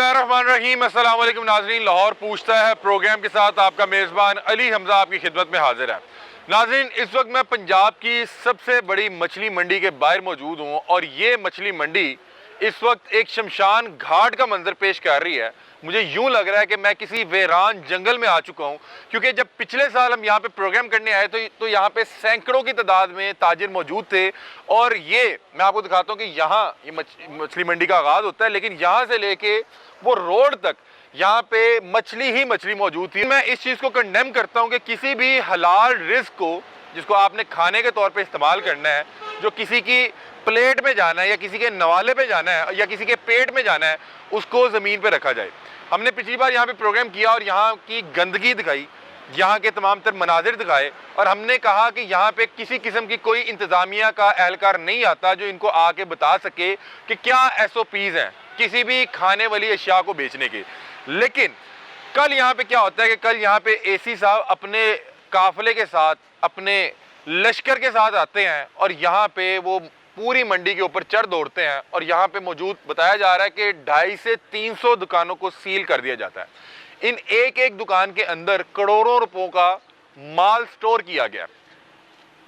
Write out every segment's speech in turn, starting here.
बिस्मिल्लाहिर्रहमानिर्रहीम। अस्सलाम वालेकुम नाज़रीन। लाहौर पूछता है प्रोग्राम के साथ आपका मेज़बान अली हमज़ा आपकी खिदमत में हाजिर है। नाज़रीन, इस वक्त मैं पंजाब की सबसे बड़ी मछली मंडी के बाहर मौजूद हूँ और ये मछली मंडी इस वक्त एक शमशान घाट का मंजर पेश कर रही है। मुझे यूं लग रहा है कि मैं किसी वीरान जंगल में आ चुका हूं, क्योंकि जब पिछले साल हम यहाँ पे प्रोग्राम करने आए तो यहाँ पे सैकड़ों की तादाद में ताजिर मौजूद थे। और ये मैं आपको दिखाता हूँ कि यहाँ ये मछली मंडी का आगाज़ होता है, लेकिन यहाँ से लेके वो रोड तक यहाँ पे मछली ही मछली मौजूद थी। मैं इस चीज़ को कंडेम करता हूँ कि किसी भी हलाल रिस्क को जिसको आपने खाने के तौर पे इस्तेमाल करना है, जो किसी की प्लेट में जाना है या किसी के नवाले पे जाना है या किसी के पेट में जाना है, उसको ज़मीन पे रखा जाए। हमने पिछली बार यहाँ पे प्रोग्राम किया और यहाँ की गंदगी दिखाई, यहाँ के तमाम तर मनाजिर दिखाए और हमने कहा कि यहाँ पे किसी किस्म की कोई इंतज़ामिया का एहलकार नहीं आता जो इनको आके बता सके कि क्या SOPs हैं किसी भी खाने वाली अशिया को बेचने के। लेकिन कल यहाँ पे क्या होता है कि कल यहाँ पे AC साहब अपने काफिले के साथ, अपने लश्कर के साथ आते हैं और यहाँ पे वो पूरी मंडी के ऊपर चढ़ दौड़ते हैं और यहाँ पे मौजूद बताया जा रहा है कि 250 से 300 दुकानों को सील कर दिया जाता है। इन एक एक दुकान के अंदर करोड़ों रुपयों का माल स्टोर किया गया।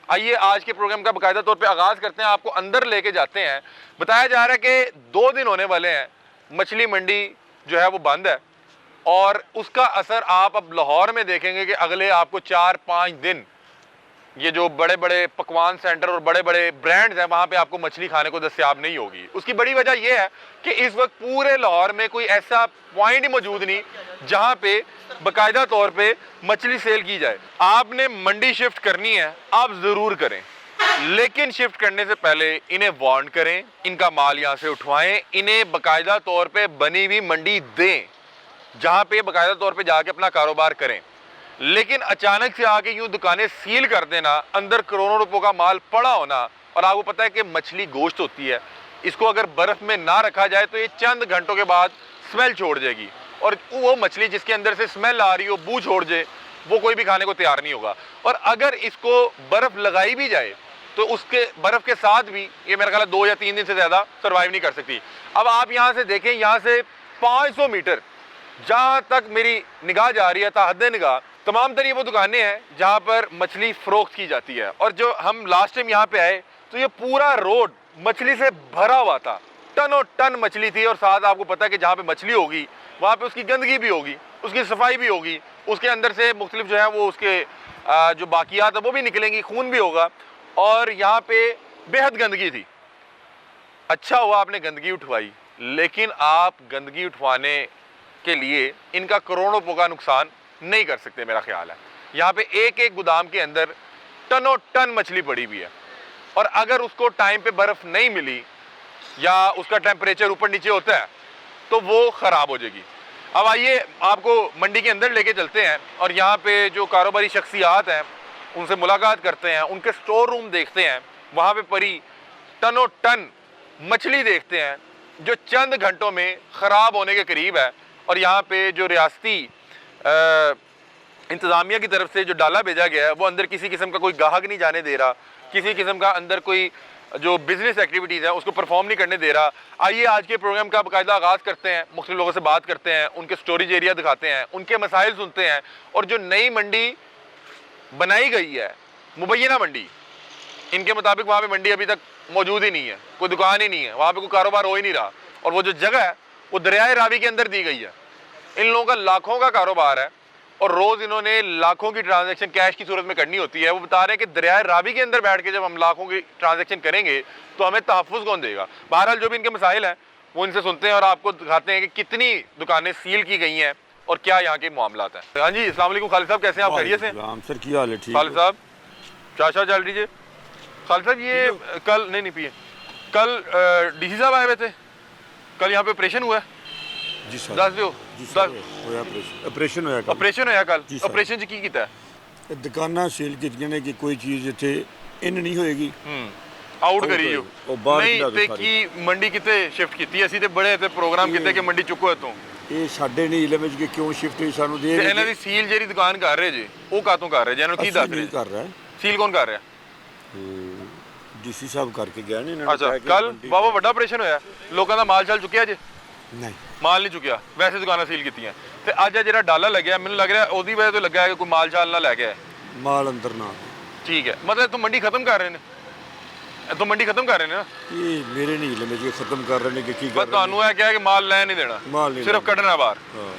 आइए आज के प्रोग्राम का बाकायदा तौर पे आगाज़ करते हैं, आपको अंदर लेके जाते हैं। बताया जा रहा है कि 2 दिन होने वाले हैं, मछली मंडी जो है वो बंद है और उसका असर आप अब लाहौर में देखेंगे कि अगले आपको 4-5 दिन ये जो बड़े बड़े पकवान सेंटर और बड़े बड़े ब्रांड्स हैं वहाँ पे आपको मछली खाने को दस्तयाब नहीं होगी। उसकी बड़ी वजह यह है कि इस वक्त पूरे लाहौर में कोई ऐसा पॉइंट ही मौजूद नहीं जहाँ पे बाकायदा तौर पे मछली सेल की जाए। आपने मंडी शिफ्ट करनी है, आप ज़रूर करें, लेकिन शिफ्ट करने से पहले इन्हें वार्न करें, इनका माल यहाँ से उठवाएं, इन्हें बाकायदा तौर पर बनी हुई मंडी दें जहाँ पे बाकायदा तौर पर जाके अपना कारोबार करें। लेकिन अचानक से आके यूं दुकानें सील कर देना, अंदर करोड़ों रुपयों का माल पड़ा होना, और आपको पता है कि मछली गोश्त होती है, इसको अगर बर्फ में ना रखा जाए तो ये चंद घंटों के बाद स्मेल छोड़ जाएगी और वो मछली जिसके अंदर से स्मेल आ रही हो, बू छोड़ जाए, वो कोई भी खाने को तैयार नहीं होगा। और अगर इसको बर्फ लगाई भी जाए तो उसके बर्फ के साथ भी ये मेरा ख्याल 2 या 3 दिन से ज़्यादा सर्वाइव नहीं कर सकती। अब आप यहाँ से देखें, यहाँ से 500 मीटर जहाँ तक मेरी निगाह जा रही है, ताहद निगाह, तमाम तर ये वो दुकानें हैं जहाँ पर मछली फ़रोख्त की जाती है। और जो हम लास्ट टाइम यहाँ पे आए तो ये पूरा रोड मछली से भरा हुआ था, टनों टन मछली थी। और साथ आपको पता है कि जहाँ पे मछली होगी वहाँ पे उसकी गंदगी भी होगी, उसकी सफाई भी होगी, उसके अंदर से मुख्तलिफ जो है वो उसके जो बाकियात है वो भी निकलेंगी, खून भी होगा, और यहाँ पे बेहद गंदगी थी। अच्छा हुआ आपने गंदगी उठवाई, लेकिन आप गंदगी उठवाने के लिए इनका करोड़ों रुपयों का नुकसान नहीं कर सकते। मेरा ख्याल है यहाँ पे एक एक गोदाम के अंदर टनों टन मछली पड़ी हुई है और अगर उसको टाइम पे बर्फ़ नहीं मिली या उसका टेम्परेचर ऊपर नीचे होता है तो वो ख़राब हो जाएगी। अब आइए आपको मंडी के अंदर लेके चलते हैं और यहाँ पे जो कारोबारी शख्सियात हैं उनसे मुलाकात करते हैं, उनके स्टोर रूम देखते हैं, वहाँ पे पड़ी टनों टन मछली देखते हैं जो चंद घंटों में ख़राब होने के करीब है। और यहाँ पे जो रियासती इंतज़ामिया की तरफ से जो डाला भेजा गया है वो अंदर किसी किस्म का कोई गाहक नहीं जाने दे रहा, किसी किस्म का अंदर कोई जो बिज़नेस एक्टिविटीज़ है उसको परफॉर्म नहीं करने दे रहा। आइए आज के प्रोग्राम का बाकायदा आगाज़ करते हैं, मुख्तलिफ लोगों से बात करते हैं, उनके स्टोरेज एरिया दिखाते हैं, उनके मसाइल सुनते हैं और जो नई मंडी बनाई गई है मुबैना मंडी, इनके मुताबिक वहाँ पर मंडी अभी तक मौजूद ही नहीं है, कोई दुकान ही नहीं है, वहाँ पर कोई कारोबार हो ही नहीं रहा। और वो जो जगह है वो दरियाए रावी के अंदर दी गई है। इन लोगों का लाखों का कारोबार है और रोज़ इन्होंने लाखों की ट्रांजैक्शन कैश की सूरत में करनी होती है। वो बता रहे हैं कि दरियाए रावी के अंदर बैठ के जब हम लाखों की ट्रांजैक्शन करेंगे तो हमें तहफ़्फ़ुज़ कौन देगा। बहरहाल जो भी इनके मसाइल हैं वो इनसे सुनते हैं और आपको दिखाते हैं कि कितनी दुकानें सील की गई हैं और क्या यहाँ के मामलात हैं। हाँ जी, अस्सलाम वालेकुम खालिद साहब, कैसे हैं आप? खैरियत से? सर क्या हाल है? ठीक। खालिद साहब चाचा चल लीजिए। खालिद साहब ये कल नहीं पिए, कल DC साहब आए हुए थे, कल यहाँ पे ऑपरेशन हुआ है जी सर। दस दो ऑपरेशन होया कल। ऑपरेशन च की कीता है? दुकानां सील कीतियां ने कि कोई चीज़ इत्थे इन नहीं होएगी, आउट करी जो नहीं ते की मंडी किते शिफ्ट कीती? ਅਸੀਂ ਤੇ बड़े ते प्रोग्राम किते कि मंडी चुको इतों, ਇਹ ਸਾਡੇ ਨਹੀਂ ਇਲਮ ਵਿੱਚ ਕਿ ਕਿਉਂ ਸ਼ਿਫਟ ਹੋਈ ਸਾਨੂੰ ਦੇ। ਇਹਨਾਂ ਦੀ ਸੀਲ ਜਿਹੜੀ ਦੁਕਾਨ ਕਰ ਰਹੇ ਜੀ ਉਹ ਕਾਤੋਂ ਕਰ ਰਹੇ ਜੀ? ਇਹਨਾਂ ਨੂੰ ਕੀ ਦੱਸ ਰਹੇ ਕਰ ਰਿਹਾ? ਸੀਲ ਕੌਣ ਕਰ ਰਿਹਾ? DC ਸਾਹਿਬ ਕਰਕੇ ਗਏ ਨੇ ਇਹਨਾਂ ਨੇ। ਅੱਛਾ, ਕੱਲ ਬਾਬਾ ਵੱਡਾ ਆਪਰੇਸ਼ਨ ਹੋਇਆ, ਲੋਕਾਂ ਦਾ ਮਾਲ ਚੱਲ ਚੁੱਕਿਆ ਜੀ? ਨਹੀਂ ਮਾਲ ਨਹੀਂ ਚੁੱਕਿਆ, ਵੈਸੇ ਦੁਕਾਨਾਂ ਸੀਲ ਕੀਤੀਆਂ। ਤੇ ਅੱਜ ਇਹ ਜਿਹੜਾ ਡਾਲਾ ਲੱਗਿਆ, ਮੈਨੂੰ ਲੱਗ ਰਿਹਾ ਉਹਦੀ ਵਜ੍ਹਾ ਤੋਂ ਲੱਗਾ ਹੈ ਕਿ ਕੋਈ ਮਾਲ ਚਾਲ ਨਾ ਲੈ ਕੇ ਆਏ। ਮਾਲ ਅੰਦਰ ਨਾ ਠੀਕ ਹੈ, ਮਤਲਬ ਤੂੰ ਮੰਡੀ ਖਤਮ ਕਰ ਰਹੇ ਨੇ, ਤੂੰ ਮੰਡੀ ਖਤਮ ਕਰ ਰਹੇ ਨੇ ਨਾ। ਇਹ ਮੇਰੇ ਨਹੀਂ ਲੰਮੇ ਜੀ ਖਤਮ ਕਰ ਰਹੇ ਨੇ ਕਿ ਕੀ ਬਸ ਕਰ ਰਹੇ ਤੁਹਾਨੂੰ ਇਹ ਕਿਹਾ कि माल ਲੈ नहीं देना, माल नहीं सिर्फ कढ़ना बाहर। हाँ।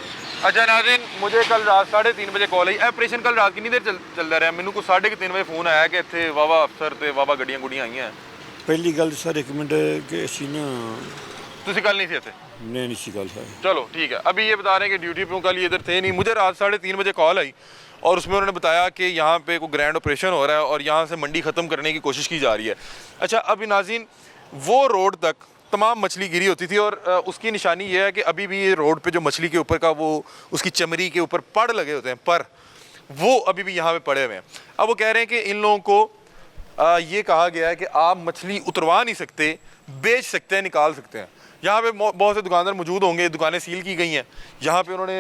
अच्छा नाज़रीन, मुझे कल रात 3:30 बजे कॉल आई। ऑपरेशन कल रात कितनी देर चलता रहा? मैंने को 3:30 बजे फोन आया कि इतने वावा अफसर ते वावा गड्डियां गुड्डियां आई हैं। ਪਹਿਲੀ ਗੱਲ ਸਰ ਇੱਕ ਮਿੰਟ ਕਿ ਅਸੀਂ ਨਾ तुसी कल नहीं थे इत्थे? ਨਹੀਂ ਸੀ ਗੱਲ ਹੈ चलो ठीक है। अभी ये बता रहे हैं कि ड्यूटी पे कल ये इधर थे नहीं। मुझे रात 3:30 बजे कॉल आई और उसमें उन्होंने बताया कि यहाँ पे कोई ग्रैंड ऑपरेशन हो रहा है और यहाँ से मंडी ख़त्म करने की कोशिश की जा रही है। अच्छा, अभी नाज़रीन वो रोड तक तमाम मछली गिरी होती थी और उसकी निशानी ये है कि अभी भी ये रोड पे जो मछली के ऊपर का वो उसकी चमड़ी के ऊपर पड़ लगे होते हैं, पर वो अभी भी यहाँ पे पड़े हुए हैं। अब वो कह रहे हैं कि इन लोगों को ये कहा गया है कि आप मछली उतरवा नहीं सकते, बेच सकते हैं, निकाल सकते हैं। यहाँ पे बहुत से दुकानदार मौजूद होंगे, दुकानें सील की गई हैं। यहाँ पे उन्होंने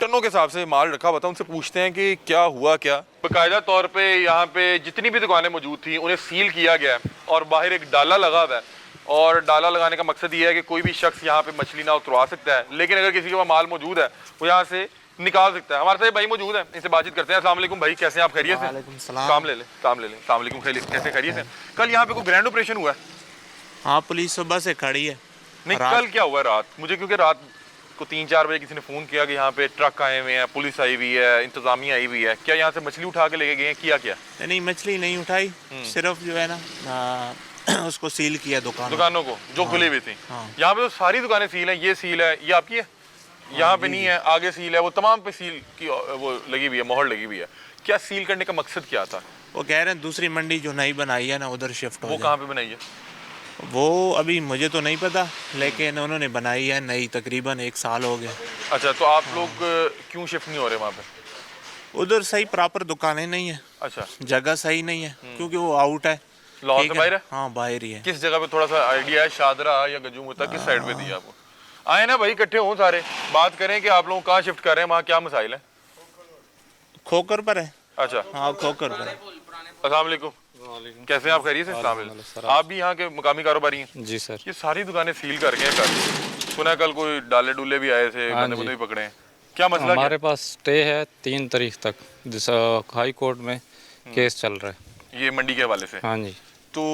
टनों के हिसाब से माल रखा हुआ था। उनसे पूछते हैं कि क्या हुआ क्या। बाकायदा तौर पे यहाँ पे जितनी भी दुकानें मौजूद थी उन्हें सील किया गया है और बाहर एक डाला लगा हुआ है। और डाला लगाने का मकसद ये है कि कोई भी शख्स यहाँ पे मछली ना उतरवा सकता है, लेकिन अगर किसी के पास माल मौजूद है वो यहाँ से निकाल सकता है। हमारे साथ भाई मौजूद है, इनसे बातचीत करते हैं। अस्सलाम वालेकुम भाई, कैसे हैं आप? खैरियत से? काम ले लें। अस्सलाम वालेकुम, कैसे खैरियत से? कल यहाँ पे कोई ग्रैंड ऑपरेशन हुआ है? हाँ, पुलिस सुबह से खड़ी है। नहीं, कल क्या हुआ रात? मुझे क्योंकि रात को 3-4 बजे किसी ने फ़ोन किया कि यहाँ पे ट्रक आए हुए हैं, पुलिस आई हुई है, इंतज़ामिया आई हुई है। क्या यहाँ से मछली उठा के लेके गए हैं? किया क्या? नहीं, मछली नहीं उठाई, सिर्फ जो है ना उसको सील किया दुकानों को जो खुली हुई थी। हाँ। यहाँ पे तो सारी दुकानें सील हैं। ये सील है, ये आपकी है? यहाँ पे नहीं है, आगे सील है, वो तमाम पे सील की वो लगी हुई है, मोहर लगी हुई है। क्या सील करने का मकसद क्या था? वो कह रहे हैं दूसरी मंडी जो नई बनाई है ना उधर शिफ्ट हो वो जाए। कहाँ पे बनाई है? वो अभी मुझे तो नहीं पता, लेकिन उन्होंने बनाई है नई, तकरीबन 1 साल हो गया। अच्छा, तो आप लोग क्यों शिफ्ट नहीं हो रहे वहाँ पे? उधर सही प्रॉपर दुकानें नहीं है, अच्छा, जगह सही नहीं है, क्योंकि वो आउट है। लाहौर ठीक से बाहर है? हाँ, बाहर ही है। किस जगह पे थोड़ा सा आइडिया है? शादरा या गजूमता किस साइड पे दी आपको? आए ना भाई, इकट्ठे हों सारे, बात करें कि आप लोग कहाँ शिफ्ट कर रहे हैं, वहाँ क्या मसाइल है? खोकर पर है। अच्छा, हाँ, खोकर पर है। अस्सलाम वालेकुम, कैसे हैं आप? खैरियत से? अस्सलाम वालेकुम। आप भी यहाँ के मुकामी कारोबारी हैं? जी सर। ये सारी दुकानें सील कर गए कल। सुना है कल कोई डाले डुले भी आए थे, बंदे बंदे भी पकड़े हैं। क्या मसला क्या? हमारे पास स्टे है 3 तारीख तक, जिस हाई कोर्ट में केस चल रहा है। ये मंडी के हवाले से? हाँ जी। तो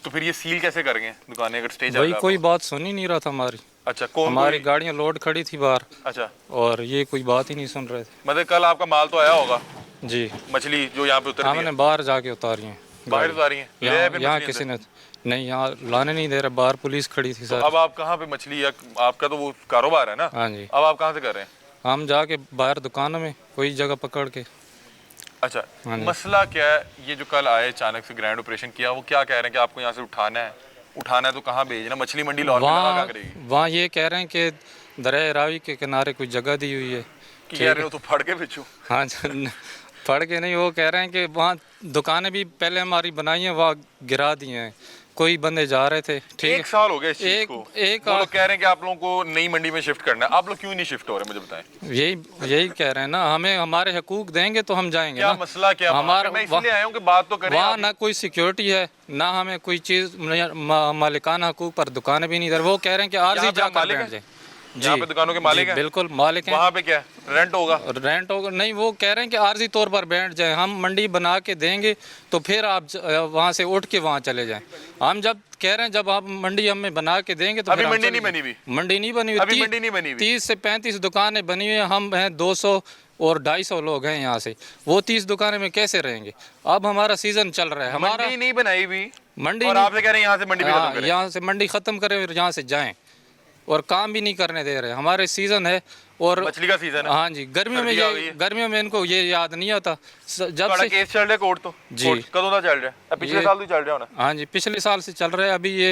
फिर ये सील कैसे कर गए दुकानें अगर स्टे चल भाई रहा है? कोई बात सुन ही नहीं रहा था हमारी। अच्छा, कौन? हमारी गाड़ियाँ लोड खड़ी थी बाहर अच्छा, और ये कोई बात ही नहीं सुन रहे थे। मतलब कल आपका माल तो आया होगा, जी, मछली जो यहाँ पे उतरती हमने है? बाहर जाके उतारी है। बाहर उतारी है? ले आए फिर यहाँ मछली किसी अंदर? ने नहीं, यहाँ लाने नहीं दे रहे, बाहर पुलिस खड़ी थी सर। अब आप कहाँ पे मछली, या आपका तो वो कारोबार है ना? हाँ जी, अब आप कहाँ से कर रहे हैं? हम जाके बाहर दुकानों में कोई जगह पकड़ के। अच्छा, हाँ जी। मसला क्या है? ये जो कल आए अचानक से ग्रैंड ऑपरेशन किया, वो क्या कह रहे हैं कि आपको यहाँ से उठाना है तो कहाँ भेजना? मछली मंडी लाहौर में लगा क्या करेगी? वहाँ ये कह रहे हैं कि दरिया रावी के किनारे कोई जगह दी हुई है। कि कह रहे हो तो फड़ के बेचो? हाँ पढ़ के नहीं, वो कह रहे हैं कि वहाँ दुकानें भी पहले हमारी बनाई हैं, वहाँ गिरा दी हैं। कोई बंदे जा रहे थे, ठीक 1 साल हो गया इस चीज एक- को। एक वो लोग कह रहे हैं कि आप लोगों को नई मंडी में शिफ्ट करना है। आप लोग क्यों नहीं शिफ्ट हो रहे, मुझे बताएं। यही कह रहे हैं ना, हमें हमारे हकूक देंगे तो हम जाएंगे क्या ना। मसला क्या? हमारा मैं इसलिए आया हूँ कि बात तो करें। वहाँ आप। ना कोई सिक्योरिटी है, ना हमें कोई चीज़ मालिकाना हकूक पर दुकानें भी नहीं इधर। वो कह रहे हैं कि आरजी यहाँ पे जाकर मालिक बैठ हैं? जाए। यहाँ पे दुकानों के मालिक हैं? बिल्कुल मालिक हैं। वहाँ पे क्या रेंट होगा? रेंट होगा नहीं, वो कह रहे हैं कि आर्जी तौर पर बैठ जाएं, हम मंडी बना के देंगे तो फिर आप वहाँ से उठ के वहाँ चले जाएं। हम जब कह रहे हैं जब आप मंडी हमें बना के देंगे तो अभी फिर हम मंडी चले नहीं बनी जाएं। हुई? मंडी नहीं बनी हुई, अभी मंडी नहीं बनी हुई? 30 से 35 दुकानें बनी हुई हैं, हम हैं 200 और 250 लोग हैं यहाँ से। वो 30 दुकानें में कैसे रहेंगे? अब हमारा सीजन चल रहा है, हमारा मंडी नहीं बनाई हुई मंडी और नहीं- आपसे कह रहे हैं यहाँ से मंडी भी खत्म करें। यहाँ से मंडी ख़त्म करें और यहाँ से जाएं, और काम भी नहीं करने दे रहे। हमारे सीज़न है और मछली का सीजन है। हाँ जी, गर्मियों में सर्दी आ गई है। गर्मियों में इनको ये याद नहीं आता। जब ਤੁਹਾਡਾ से केस चल रहा है कोर्ट तो? जी। कोर्ट कदों ਦਾ ਚੱਲ ਰਿਹਾ ਹੈ? ਪਿਛਲੇ ये- ਸਾਲ ਤੋਂ ਚੱਲ ਰਿਹਾ ਹੋਣਾ। हाँ जी, पिछले साल से चल रहा है। अभी ये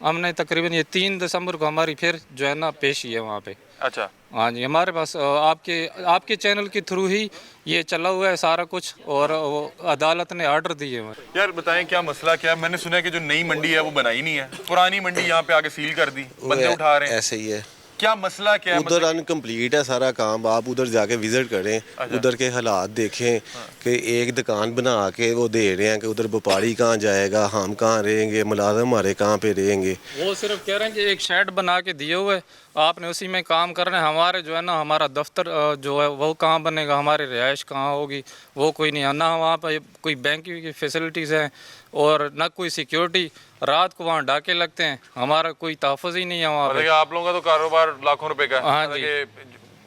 हमने तकरीबन ये 3 दिसंबर को हमारी फिर जो है ना पेशी है वहाँ पे। अच्छा, हाँ जी, हमारे पास आपके चैनल के थ्रू ही ये चला हुआ है सारा कुछ, और वो अदालत ने आर्डर दिए हुए हैं। यार बताएं क्या मसला क्या है? मैंने सुना है कि जो नई मंडी है वो बनाई नहीं है, पुरानी मंडी यहाँ पे आके सील कर दी, बंदे उठा रहे हैं। ऐसे ही है, क्या मसला क्या है? उधर अनकम्प्लीट है सारा काम। आप उधर जाके विजिट करें, उधर के हालात देखें कि एक दुकान बना के वो दे रहे हैं कि उधर व्यापारी कहाँ जाएगा, हम कहाँ रहेंगे, मुलाजम हमारे कहाँ पे रहेंगे। वो सिर्फ कह रहे हैं कि एक शेड बना के दिए हुए, आपने उसी में काम करना है। हमारे जो है ना, हमारा दफ्तर जो है वो कहाँ बनेगा, हमारी रिहाइश कहाँ होगी, वो कोई नहीं है ना। वहाँ पर कोई बैंक की फैसिलिटीज़ हैं और ना कोई सिक्योरिटी। रात को वहाँ डाके लगते हैं, हमारा कोई तहफ़्फ़ुज़ ही नहीं है वहाँ पे। आप लोगों का तो कारोबार लाखों रुपए का है। हाँ जी,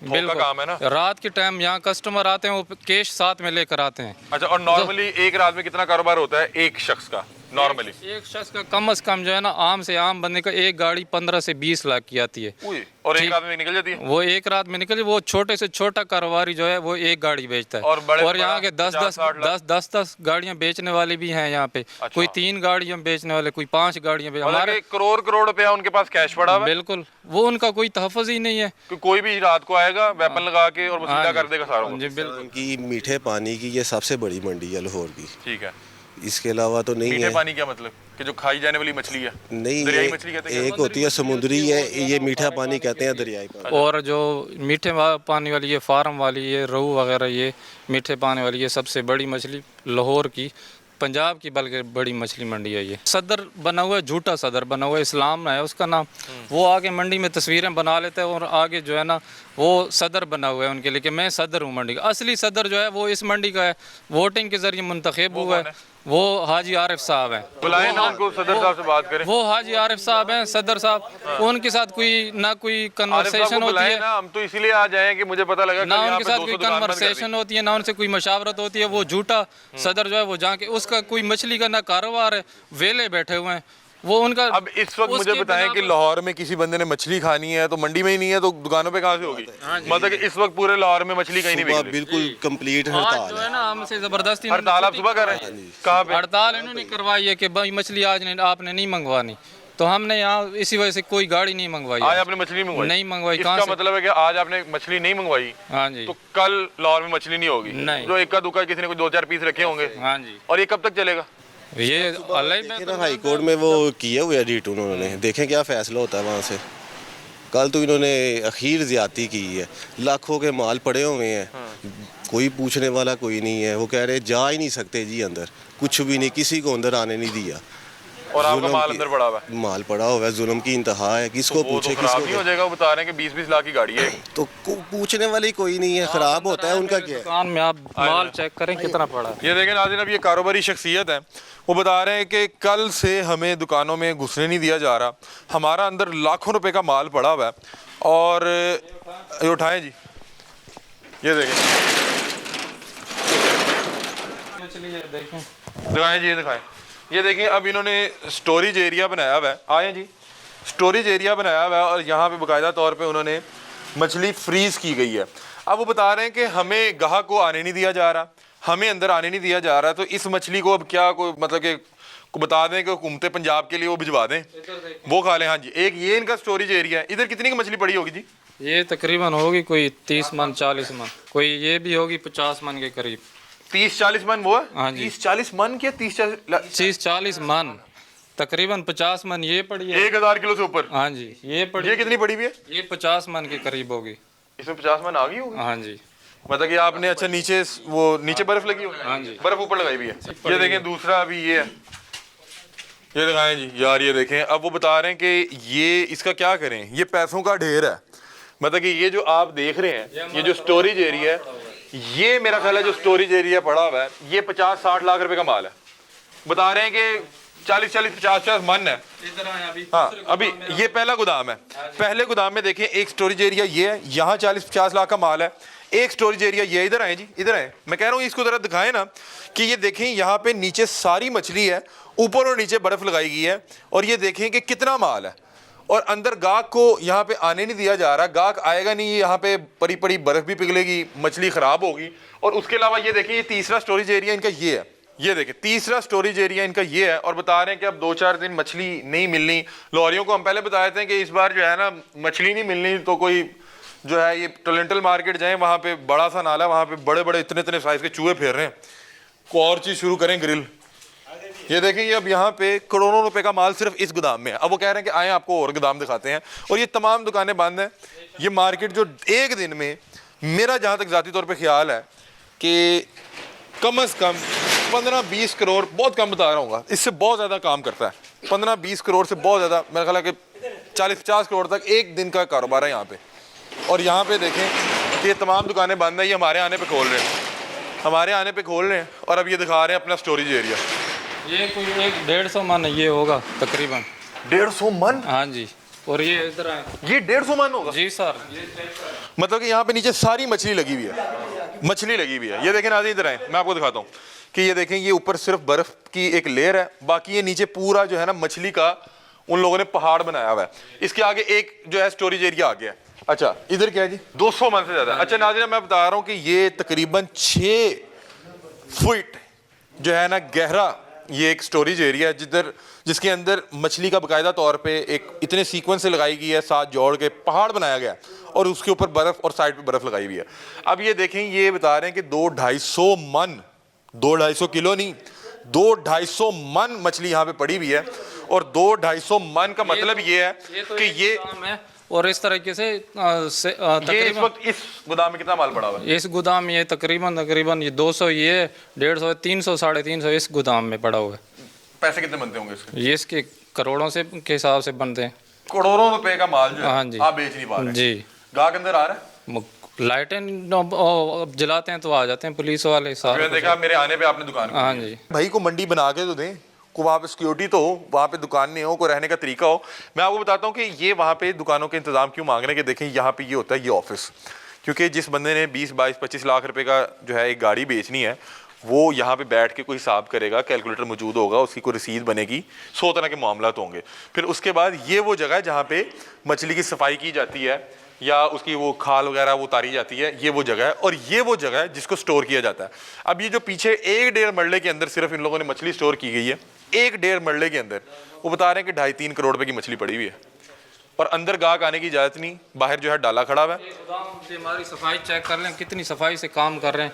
बिल्कुल काम है ना। रात के टाइम यहाँ कस्टमर आते हैं, वो कैश साथ में लेकर आते हैं। अच्छा, और नॉर्मली एक रात में कितना कारोबार होता है एक शख्स का? नॉर्मली एक शख्स का कम से कम जो है ना, आम से आम बंदे का एक गाड़ी 15 से 20 लाख की आती है। और एक रात में निकल जाती है। वो एक रात में निकल, वो छोटे से छोटा कारोबारी जो है वो एक गाड़ी बेचता है। और यहाँ के 10 गाड़ियाँ बेचने वाले भी हैं यहाँ पे। अच्छा। कोई 3 गाड़ियाँ बेचने वाले, कोई 5 गाड़ियाँ हमारे करोड़ रुपया उनके पास कैश पड़ा हुआ है। बिल्कुल, वो उनका कोई तहफ़्फ़ुज़ ही नहीं है कि कोई भी रात को आएगा वेपन लगा के और वसूला कर देगा सारा कुछ। जी बिल्कुल। उनकी मीठे पानी की ये सबसे बड़ी मंडी है लाहौर की। ठीक है, इसके अलावा तो नहीं मीठे है। पानी क्या मतलब? कि जो खाई जाने वाली मछली है? नहीं, दरियाई मछली कहते हैं। एक होती है समुद्री है, ये मीठा पानी कहते हैं, दरियाई पानी। और जो मीठे पानी वाली, ये फार्म वाली, ये रोहू वगैरह, ये मीठे पानी वाली, ये सबसे बड़ी मछली लाहौर की, पंजाब की बल्कि बड़ी मछली मंडी है ये। सदर बना हुआ है, झूठा सदर बना हुआ है, इस्लाम है उसका नाम। वो आगे मंडी में तस्वीरें बना लेते हैं और आगे जो है ना वो सदर बना हुआ है उनके लिए कि मैं सदर हूँ मंडी का। असली सदर जो है वो इस मंडी का है, वोटिंग के जरिए मुंतखब हुआ है। वो हाजी आरिफ साहब हैं। बुलाए ना उनको, सदर साहब से बात करें। वो हाजी आरिफ साहब हैं, सदर साहब। उनके साथ कोई ना कोई कन्वर्सेशन होती है ना, हम तो इसीलिए आ जाए कि मुझे पता लगा ना उनके साथ कोई कन्वर्सेशन होती है, ना उनसे कोई मशावरत होती है। वो झूठा सदर जो है वो जाके, उसका कोई मछली का ना कारोबार है, वेले बैठे हुए हैं वो उनका। अब इस वक्त मुझे बताएं कि लाहौर में किसी बंदे ने मछली खानी है तो मंडी में ही नहीं है तो दुकानों पे कहाँ से होगी? मतलब कि इस वक्त पूरे लाहौर में मछली कहीं नहीं बिक रही। बिल्कुल कंप्लीट आज हड़ताल जो है ना हमसे जबरदस्ती हड़ताल आप सुबह कर रहे हैं? कहाँ पे हड़ताल इन्होंने करवाई है कि भाई मछली आज नहीं, आपने नहीं मंगवानी। तो हमने यहाँ इसी वजह से कोई गाड़ी नहीं मंगवाई। आज आपने मछली मंगवाई? नहीं मंगवाई। इसका मतलब है कि आज आपने मछली नहीं मंगवाई, हाँ जी, तो कल लाहौर में मछली नहीं होगी। नहीं। जो इक्का दुक्का किसी ने कोई 2-4 पीस रखे होंगे। हाँ जी। और ये कब तक चलेगा? ये हाई कोर्ट में वो किए हुए एडिट उन्होंने, देखें क्या फैसला होता है वहाँ से। कल तो इन्होंने अखीर ज्यादती की है, लाखों के माल पड़े हुए हैं, कोई पूछने वाला कोई नहीं है। वो कह रहे जा ही नहीं सकते जी अंदर, कुछ भी नहीं, किसी को अंदर आने नहीं दिया। और आपका माल अंदर पड़ा हुआ है? माल पड़ा हुआ है, जुल्म की इंतहा है। किसको तो पूछे, खराब नहीं हो जाएगा? वो बता रहे हैं कि 20-20 लाख की गाड़ी है। तो पूछने वाली कोई नहीं है, खराब होता है उनका क्या है। दुकान में आप माल चेक करें कितना पड़ा है। ये देखें नाज़रीन, अब ये कारोबारी शख्सियत है, वो बता रहे हैं कि कल से हमें दुकानों में घुसने नहीं दिया जा रहा, हमारा अंदर लाखों रुपए का माल पड़ा हुआ है। और ये उठाएं जी, ये देखें, दिखाएं जी, ये दिखाएं, ये देखें। अब इन्होंने स्टोरेज एरिया बनाया हुआ है, आए जी, स्टोरेज एरिया बनाया हुआ है और यहाँ पे बाकायदा तौर पे उन्होंने मछली फ्रीज की गई है। अब वो बता रहे हैं कि हमें गाहक को आने नहीं दिया जा रहा, हमें अंदर आने नहीं दिया जा रहा, तो इस मछली को अब क्या कोई मतलब कि को बता दें कि हुकूमत पंजाब के लिए वो भिजवा दें, वो खा लें। हाँ जी, एक ये इनका स्टोरेज एरिया है। इधर कितनी की मछली पड़ी होगी जी? ये तकरीबन होगी कोई 30 मन 40 मन, कोई ये भी होगी 50 मन के करीब। 30-40 मन वो है? हाँ जी। 30-40 मन क्या? 30-40 मन, तकरीबन 50 मन ये पड़ी है। 1000 किलो से ऊपर? हाँ जी, ये पड़ी। ये कितनी पड़ी हुई है? ये 50 मन के करीब होगी। इसमें 50 मन आ गई होगी? हाँ जी। मतलब कि आपने, अच्छा नीचे वो नीचे बर्फ लगी हुई है? हाँ जी, बर्फ ऊपर लगाई हुई है। ये देखें दूसरा अभी ये है, ये दिखाएं जी यार, ये देखें। अब वो बता रहे हैं कि ये इसका क्या करें, ये पैसों का ढेर है। मतलब कि ये जो आप देख रहे हैं, ये जो स्टोरेज एरिया है, ये मेरा ख्याल है जो स्टोरेज एरिया पड़ा हुआ है, ये 50-60 लाख रुपए का माल है। बता रहे हैं कि 40-50 मन है। हाँ, अभी ये पहला गोदाम है। पहले गोदाम में देखें, एक स्टोरेज एरिया ये है, यहाँ 40-50 लाख का माल है। एक स्टोरेज एरिया ये, इधर आए जी, इधर आए, मैं कह रहा हूँ इसको जरा दिखाएं ना कि ये देखें, यहाँ पे नीचे सारी मछली है, ऊपर और नीचे बर्फ लगाई गई है, और ये देखें कि कितना माल है। और अंदर गाहक को यहाँ पे आने नहीं दिया जा रहा, गाहक आएगा नहीं, यहाँ पे पड़ी पड़ी बर्फ भी पिघलेगी, मछली खराब होगी। और उसके अलावा ये देखें, ये तीसरा स्टोरेज एरिया इनका ये है, ये देखें तीसरा स्टोरेज एरिया इनका ये है। और बता रहे हैं कि अब 2-4 दिन मछली नहीं मिलनी। लाहौरियों को हम पहले बताए थे कि इस बार जो है ना मछली नहीं मिलनी, तो कोई जो है ये टोलेंटल मार्केट जाएं, वहाँ पे बड़ा सा नाला, वहाँ पे बड़े बड़े इतने इतने साइज के चूहे फेर रहे हैं, को और चीज़ शुरू करें, ग्रिल। ये देखें, ये अब यहाँ पे करोड़ों रुपए का माल सिर्फ इस गोदाम में है। अब वो कह रहे हैं कि आए आपको और गोदाम दिखाते हैं, और ये तमाम दुकानें बंद हैं। ये मार्केट जो एक दिन में, मेरा जहाँ तक ज़ाती तौर पे ख्याल है कि कम से कम 15-20 करोड़, बहुत कम बता रहा हूँ, इससे बहुत ज़्यादा काम करता है। 15-20 करोड़ से बहुत ज़्यादा, मेरा ख्याल है कि 40-50 करोड़ तक एक दिन का कारोबार है यहाँ पे। और यहाँ पे देखें कि ये तमाम दुकानें बंद हैं। ये हमारे आने पे खोल रहे हैं, हमारे आने पे खोल रहे हैं, और अब ये दिखा रहे हैं अपना स्टोरेज एरिया। ये कोई 150 मन ये होगा तकरीबन। 150 मन? हाँ जी। और ये इधर आए। ये 150 मन होगा जी सर। मतलब कि यहाँ पे नीचे सारी मछली लगी हुई है, मछली लगी हुई है। ये देखें नाज़रीन, इधर आए, मैं आपको दिखाता हूँ कि ये देखें, ये ऊपर सिर्फ बर्फ की एक लेयर है, बाकी ये नीचे पूरा जो है ना मछली का उन लोगों ने पहाड़ बनाया हुआ है। इसके आगे एक जो है स्टोरेज एरिया आ गया है। अच्छा, इधर क्या है जी? 200 मन से ज्यादा। अच्छा नाज़रीन, मैं बता रहा हूँ कि ये तकरीबन 6 फुट जो है ना गहरा ये एक स्टोरेज एरिया है, जिसके अंदर मछली का बाकायदा तौर पे एक इतने सीक्वेंस से लगाई गई है, साथ जोड़ के पहाड़ बनाया गया है, और उसके ऊपर बर्फ और साइड पे बर्फ लगाई हुई है। अब ये देखें, ये बता रहे हैं कि 200-250 मन, 200-250 किलो नहीं, 200-250 मन मछली यहाँ पे पड़ी हुई है। और 200-250 मन का मतलब ये है कि ये, और इस तरीके से ये इस वक्त इस गोदाम में कितना माल पड़ा हुआ है? इस गोदाम में ये तकरीबन ये 200, ये 150, 300, 350 इस गोदाम में पड़ा हुआ है। पैसे कितने बनते होंगे इसके? ये इसके करोड़ों से के हिसाब से बनते हैं। करोड़ों रुपए का माल जो है, हाँ जी, आप बेच नहीं पा रहे जी। गाहक अंदर आ रहा है, लाइटें जलाते हैं तो आ जाते हैं पुलिस वाले सारे। मैंने देखा मेरे आने पे आपने दुकान हाँ जी। भाई को मंडी बना के तो दें, को वहाँ पे सिक्योरिटी तो हो, वहाँ पे दुकान नहीं हो, कोई रहने का तरीका हो। मैं आपको बताता हूँ कि ये वहाँ पे दुकानों के इंतजाम क्यों मांग रहे हैं कि देखें यहाँ पे ये होता है, ये ऑफिस, क्योंकि जिस बंदे ने 20-22-25 लाख रुपए का जो है एक गाड़ी बेचनी है, वो यहाँ पे बैठ के कोई हिसाब करेगा, कैलकुलेटर मौजूद होगा, उसकी कोई रसीद बनेगी, 100 तरह के मामला तो होंगे। फिर उसके बाद ये वो जगह है जहाँ पे मछली की सफाई की जाती है या उसकी वो खाल वगैरह वो उतारी जाती है, ये वो जगह है। और ये वो जगह है जिसको स्टोर किया जाता है। अब ये जो पीछे 1-1.5 मरले के अंदर सिर्फ इन लोगों ने मछली स्टोर की गई है, 1-1.5 मरले के अंदर, वो बता रहे हैं कि 2.5-3 करोड़ रुपए की मछली पड़ी हुई है, और अंदर गाहक आने की इजाजत नहीं, बाहर जो है डाला खड़ा हुआ है। हमारी सफाई चेक कर लें, कितनी सफाई से काम कर रहे हैं,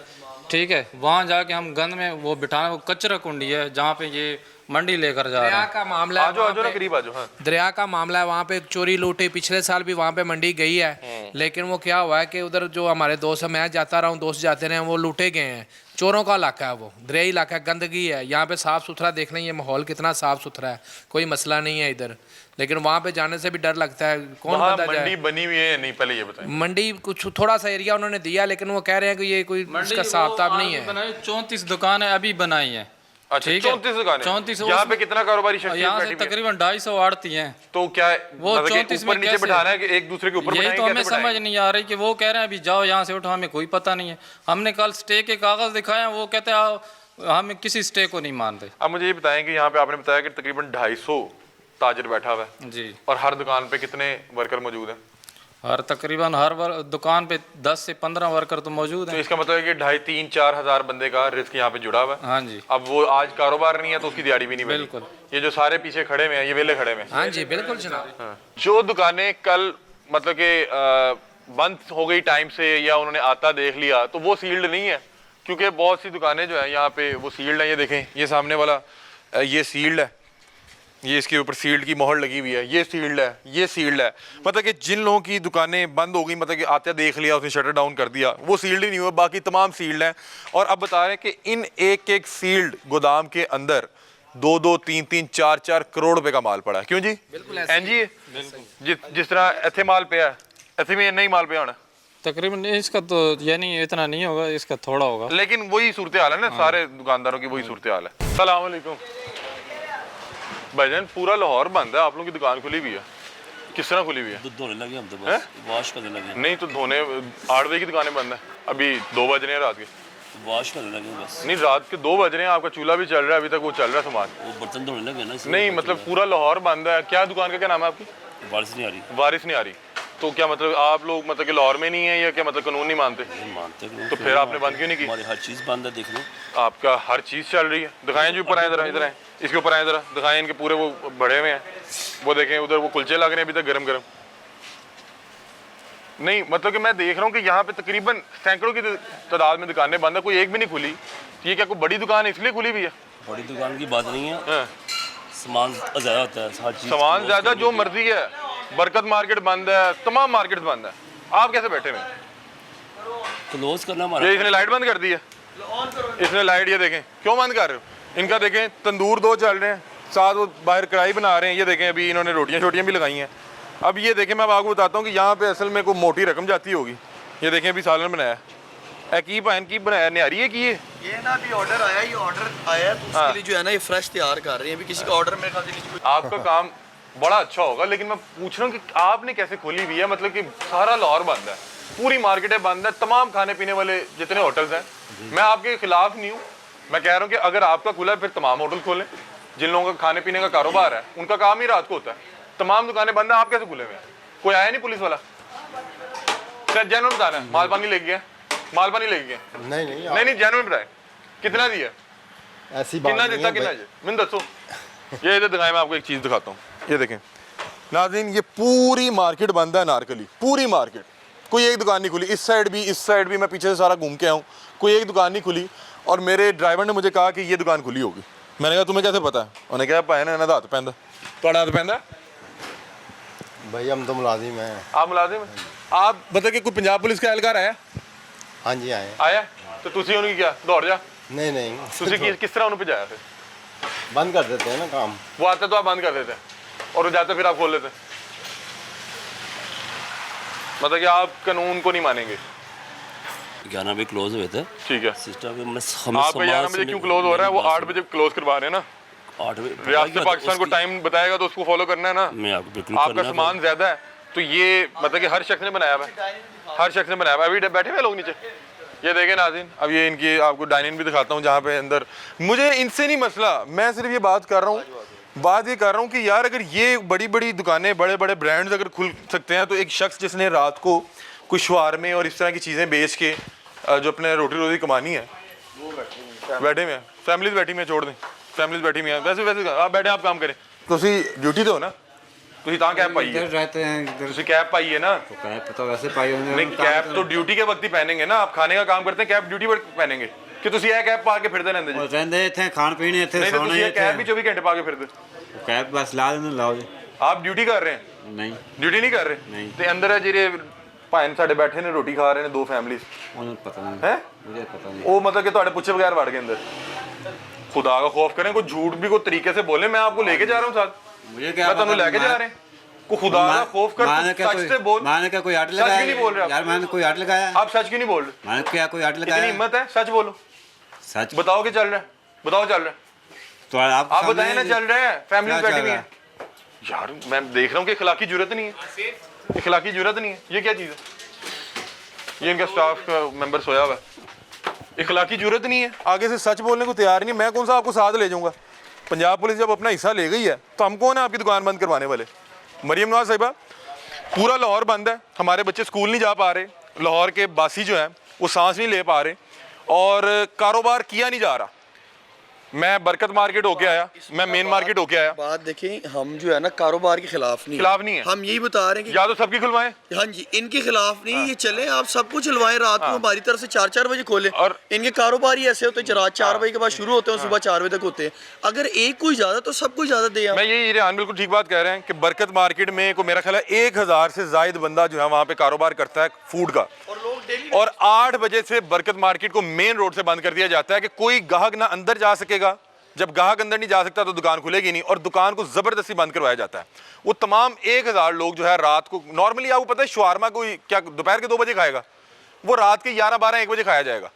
ठीक है। वहाँ जाके हम गंद में वो बिठाना, वो कचरा कुंडी है जहाँ पे ये मंडी लेकर जा रहे दरिया हैं। का मामला है, आजो आजो ना करीब आजो। हाँ, दरिया का मामला है, वहाँ पे चोरी लूटी, पिछले साल भी वहाँ पे मंडी गई है, लेकिन वो क्या हुआ है कि उधर जो हमारे दोस्त, मैं जाता रहा हूँ, दोस्त जाते रहे, वो लूटे गए हैं। चोरों का इलाका है, वो दरियाई इलाका है, गंदगी है। यहाँ पे साफ़ सुथरा देख लें, ये माहौल कितना साफ़ सुथरा है, कोई मसला नहीं है इधर, लेकिन वहाँ पे जाने से भी डर लगता है, कौन बंदा जाए। मंडी बनी हुई है या नहीं, पहले ये बताएं। मंडी कुछ थोड़ा सा एरिया उन्होंने दिया, लेकिन वो कह रहे हैं कि ये कोई उसका साफ ताब नहीं है। 34 दुकानें अभी बनाई हैं। अच्छा, ठीक है, 34 दुकानें। 34 यहाँ पे कितना कारोबारी शख्सियत यहाँ से बैठी हुई है? तकरीबन 250 आड़ती हैं। तो क्या है, वो मतलब कि 34 ऊपर में नीचे कैसे? बिठाना है कि एक दूसरे के ऊपर यही बिठाएंगे, तो हमें कैसे समझ बिठाएंगे? नहीं आ रही कि वो कह रहे हैं अभी जाओ यहाँ से उठो, हमें कोई पता नहीं है। हमने कल स्टे के कागज दिखाए, वो कहते हैं हम किसी स्टे को नहीं मानते। अब मुझे ये बताएं कि यहाँ पे आपने बताया कि तकरीबन 250 ताजर बैठा हुआ है जी, और हर दुकान पे कितने वर्कर मौजूद हैं? तकरीबन हर दुकान पे 10 से 15 वर्कर तो मौजूद तो हैं। इसका मतलब है कि 2,500-4 हज़ार बंदे का रिस्क यहाँ पे जुड़ा हुआ है। हाँ जी, अब वो आज कारोबार नहीं है तो उसकी दिहाड़ी भी नहीं बनी। बिल्कुल। ये जो सारे पीछे खड़े में हैं, ये वेले खड़े में हैं। हाँ जी, बिल्कुल जनाब। हाँ। जो दुकानें कल मतलब कि बंद हो गई टाइम से या उन्होंने आता देख लिया, तो वो सील्ड नहीं है, क्योंकि बहुत सी दुकानें जो है यहाँ पे वो सील्ड है। ये देखें, ये सामने वाला ये सील्ड है, ये इसके ऊपर सील्ड की मोहर लगी हुई है, ये सील्ड है, ये सील्ड है। मतलब कि जिन लोगों की दुकानें बंद हो गई, मतलब कि आते देख लिया, उसने शटर डाउन कर दिया, वो सील्ड ही नहीं हुआ, बाकी तमाम सील्ड हैं। और अब बता रहे हैं कि इन एक एक सील्ड गोदाम के अंदर 2-2, 3-3, 4-4 करोड़ रुपए का माल पड़ा है। क्यों जी? बिल्कुल जी, जिस तरह इतने माल पे है, इतने में नहीं माल पे होना, तकरीबन इसका तो यानी इतना नहीं होगा, इसका थोड़ा होगा। लेकिन वही सूरत हाल है ना, सारे दुकानदारों की वही सूरत हाल है। अस्सलाम वालेकुम भाईजान, पूरा लाहौर बंद है, आप लोगों की दुकान खुली हुई है, किस तरह खुली हुई है? धोने लगे हम तो बस वॉश करने लगे। नहीं तो धोने 8 बजे की दुकानें बंद है, अभी 2 बज रहे हैं रात के। वॉश करने लगे बस। नहीं, रात के 2 बज रहे हैं, आपका चूल्हा भी चल रहा है, अभी तक वो चल रहा है सामान। वो बर्तन धोने लगे ना इसलिए नहीं मतलब पूरा लाहौर बंद है। क्या दुकान का क्या नाम है आपकी? बारिश नहीं आ रही। वारिस नहीं आ रही। तो क्या मतलब आप लोग मतलब कि लाहौर में नहीं है या क्या मतलब कानून नहीं मानते? नहीं मानते कि नहीं, तो फिर आपने बंद क्यों नहीं की? हमारी हर चीज़ बंद है, देख लो। आपका हर चीज़ चल रही है। दिखाएं जी, ऊपर आए जरा, इधर आए, इसके ऊपर आए जरा, दिखाएं इनके पूरे वो बड़े हुए हैं, वो देखें उधर वो कुलचे लग रहे हैं अभी तक गरम गरम। नहीं मतलब कि मैं देख रहा हूँ कि यहाँ पे तकरीबन सैकड़ों की तादाद में दुकानें बंद है, कोई एक भी नहीं खुली। ये क्या कोई बड़ी दुकान है इसलिए खुली हुई है? बड़ी दुकान की बात नहीं है, हाँ। सामान ज़्यादा होता है, हर चीज़ सामान close ज्यादा करने जो की। मर्जी है, बरकत मार्केट बंद है, तमाम मार्केट बंद है, आप कैसे बैठे हुए हैं? क्लोज करना हमारा। ये इसने लाइट बंद कर दी है, इसने लाइट, ये देखें क्यों बंद कर रहे हो? इनका देखें तंदूर 2 चल रहे हैं, साथ वो बाहर कढ़ाई बना रहे हैं, ये देखें अभी इन्होंने रोटियां शोटियां भी लगाई हैं। अब ये देखें मैं अब आपको बताता हूँ कि यहाँ पे असल में कोई मोटी रकम जाती होगी। ये देखें अभी सालन बनाया है, की पैन की बनाया, निहारी है की ये ना अभी ऑर्डर आया, ये ऑर्डर आया है तो उसके लिए जो है ना ये फ्रेश तैयार कर रहे हैं। अभी किसी का ऑर्डर मेरे ख्याल से नहीं। आपका काम बड़ा अच्छा होगा, लेकिन मैं पूछ रहा हूँ कि आपने कैसे खोली हुई है? मतलब कि सारा लाहौर बंद है, पूरी मार्केटें बंद है, तमाम खाने पीने वाले जितने होटल्स हैं, मैं आपके खिलाफ नहीं हूँ, मैं कह रहा हूँ कि अगर आपका खुला है फिर तमाम होटल खोलें। जिन लोगों का खाने पीने का कारोबार है उनका काम ही रात को होता है, तमाम दुकानें बंद हैं, आप कैसे खुले हुए हैं? कोई आया नहीं पुलिस वाला? शायद जैन में बता रहे हैं माल पानी लेके गए, माल पानी लेके गए? नहीं जैन में बताए कितना दिया, ऐसी बात कितना नहीं देता, है कितना भाई। मैंने दसो। ये इधर दिखाएं, मैं आपको एक चीज़ दिखाता हूँ, ये देखें नाज़रीन, ये पूरी मार्केट बंद है नारकली, पूरी मार्केट, कोई एक दुकान नहीं खुली। इस साइड भी मैं पीछे से सारा घूम के आऊँ, कोई एक दुकान नहीं खुली। और मेरे ड्राइवर ने मुझे कहा कि ये दुकान खुली होगी। मैंने कहा तुम्हें कैसे पता है? उन्होंने कहा पाए ना हथ पैंदा, थोड़ा हथ पैंदा भाई हम तो मुलाजिम हैं। आप मुलाजिम हैं? आप मतलब कि कोई पंजाब पुलिस का एहलकार आया? हाँ जी आए। आया तो तुसी उन्हें क्या दौड़ जा, नहीं तुसी किस तरह उन्हें भजाया? फिर बंद कर देते हैं ना काम। वो आते तो आप बंद कर देते और वो जाते फिर आप खोल लेते। मतलब कि आप कानून को नहीं मानेंगे? 11 बजे क्लोज हुए थे। ठीक है, सिस्टम आपका 11 बजे क्यों क्लोज हो रहा है? वो 8 बजे क्लोज करवा रहे हैं ना। 8 बजे रियासत पाकिस्तान को टाइम बताएगा तो उसको फॉलो करना है ना। मैं आपको बिल्कुल आपका करना है। सामान ज्यादा है तो ये मतलब कि हर शख्स ने बनाया हुआ है, हर शख्स ने बनाया हुआ है। अभी बैठे हुए लोग नीचे, ये देखें नाज़रीन। अब ये इनकी आपको डाइनिंग भी दिखाता हूँ जहाँ पे अंदर, मुझे इनसे नहीं मसला, मैं सिर्फ ये बात कर रहा हूँ कि यार अगर ये बड़ी बड़ी दुकानें, बड़े बड़े ब्रांड्स अगर खुल सकते हैं तो एक शख्स जिसने रात को कुछ शवारमे और इस तरह की चीज़ें बेच के जो अपने रोटी रोजी कमानी है, बैठे हुए हैं, फैमिलीज बैठी हुई हैं, छोड़ दें, फैमिलीज बैठी हुई हैं। वैसे आप बैठे, आप काम करें, तुसी ड्यूटी दो ना, तुसी तां कैब पाई है, रहते हैं इधर। तुसी कैब पाई है ना। तो कैब तो वैसे पाई होंगे। नहीं, कैब तो ड्यूटी के वक्त ही पहनेंगे ना। आप खाने का काम करते हैं, कैब ड्यूटी पर पहनेंगे कि तुसी ये कैब पा के फिरदे रहंदे जी? रहंदे थे खान पीने थे, नहीं तो सोने तुसी ये थे। कैब भी 24 घंटे पा के फिरदे? कैब बस ला देना, लाओ जी। आप ड्यूटी कर रहे हैं? नहीं ड्यूटी नहीं कर रहे? नहीं। ते अंदर है ਜਿਹੜੇ ਭਾਣ ਸਾਡੇ ਬੈਠੇ ਨੇ ਰੋਟੀ ਖਾ ਰਹੇ ਨੇ, 2 ਫੈਮਲੀਜ਼ उन्हें पता नहीं हैं, मुझे पता नहीं। वो मतलब कि ਤੁਹਾਡੇ ਪੁੱਛੇ बगैर ਵੜ गए अंदर। खुदा का खौफ करें, कोई झूठ भी कोई तरीके से बोले। मैं आपको लेके जा रहा हूँ साथ, मुझे क्या मैं ਤੁਹਾਨੂੰ लेके जा रहे हैं। को खुदा का खौफ कर, सच से बोल। मैंने क्या कोई आट सच लगाया? क्यों नहीं बोल रहे आप? यार मैंने कोई आट लगाया? आप सच क्यों नहीं बोल रहे? मैंने क्या कोई आट इतनी लगाया? हिम्मत है, सच बोलो। सच बताओ कि चल रहा है, बताओ चल रहा है। तो आप बताएं ना चल रहा है, फैमिली क्या बैठी चल हुई रहा है। यार मैं देख रहा हूँ कि इखलाकी जरूरत नहीं है, इखलाकी जरूरत नहीं है। ये क्या चीज़ है? ये इनका स्टाफ का मेंबर सोया हुआ है। इखलाकी जरूरत नहीं है, आगे से सच बोलने को तैयार नहीं। मैं कौन सा आपको साथ ले जाऊंगा? पंजाब पुलिस जब अपना हिस्सा ले गई है तो हम कौन है आपकी दुकान बंद करवाने वाले? मरियम नवाज साहिबा, पूरा लाहौर बंद है, हमारे बच्चे स्कूल नहीं जा पा रहे, लाहौर के बासी जो हैं वो सांस नहीं ले पा रहे और कारोबार किया नहीं जा रहा। मैं बरकत मार्केट होके आया, मैं मेन मार्केट होके आया। बात देखें, हम जो है ना कारोबार के खिलाफ नहीं है। हम यही बता रहे हैं कि या तो सबकी खुलवाएं। हाँ जी, इनके खिलाफ नहीं। ये चले आप सबको चलवाएं, रात को हमारी तरफ से 4-4 बजे खोले। और इनके कारोबार ही ऐसे होते हैं, रात 4 बजे के बाद शुरू होते हैं, सुबह 4 बजे तक होते हैं। अगर एक को इजाजत तो सबको इजाजत दे। मैं यही रेहान बिल्कुल ठीक बात कह रहे हैं कि बरकत मार्केट में को मेरा ख्याल है 1000 से जायद बंदा जो है वहाँ पे कारोबार करता है फूड का, और 8 बजे से बरकत मार्केट को मेन रोड से बंद कर दिया जाता है कि कोई ग्राहक ना अंदर जा सकेगा। जब ग्राहक अंदर नहीं जा सकता तो दुकान खुलेगी नहीं, और दुकान को ज़बरदस्ती बंद करवाया जाता है। वो तमाम 1000 लोग जो है रात को, नॉर्मली आपको पता है शवारमा कोई क्या दोपहर के 2 बजे खाएगा, वो रात के 11, 12, 1 बजे खाया जाएगा।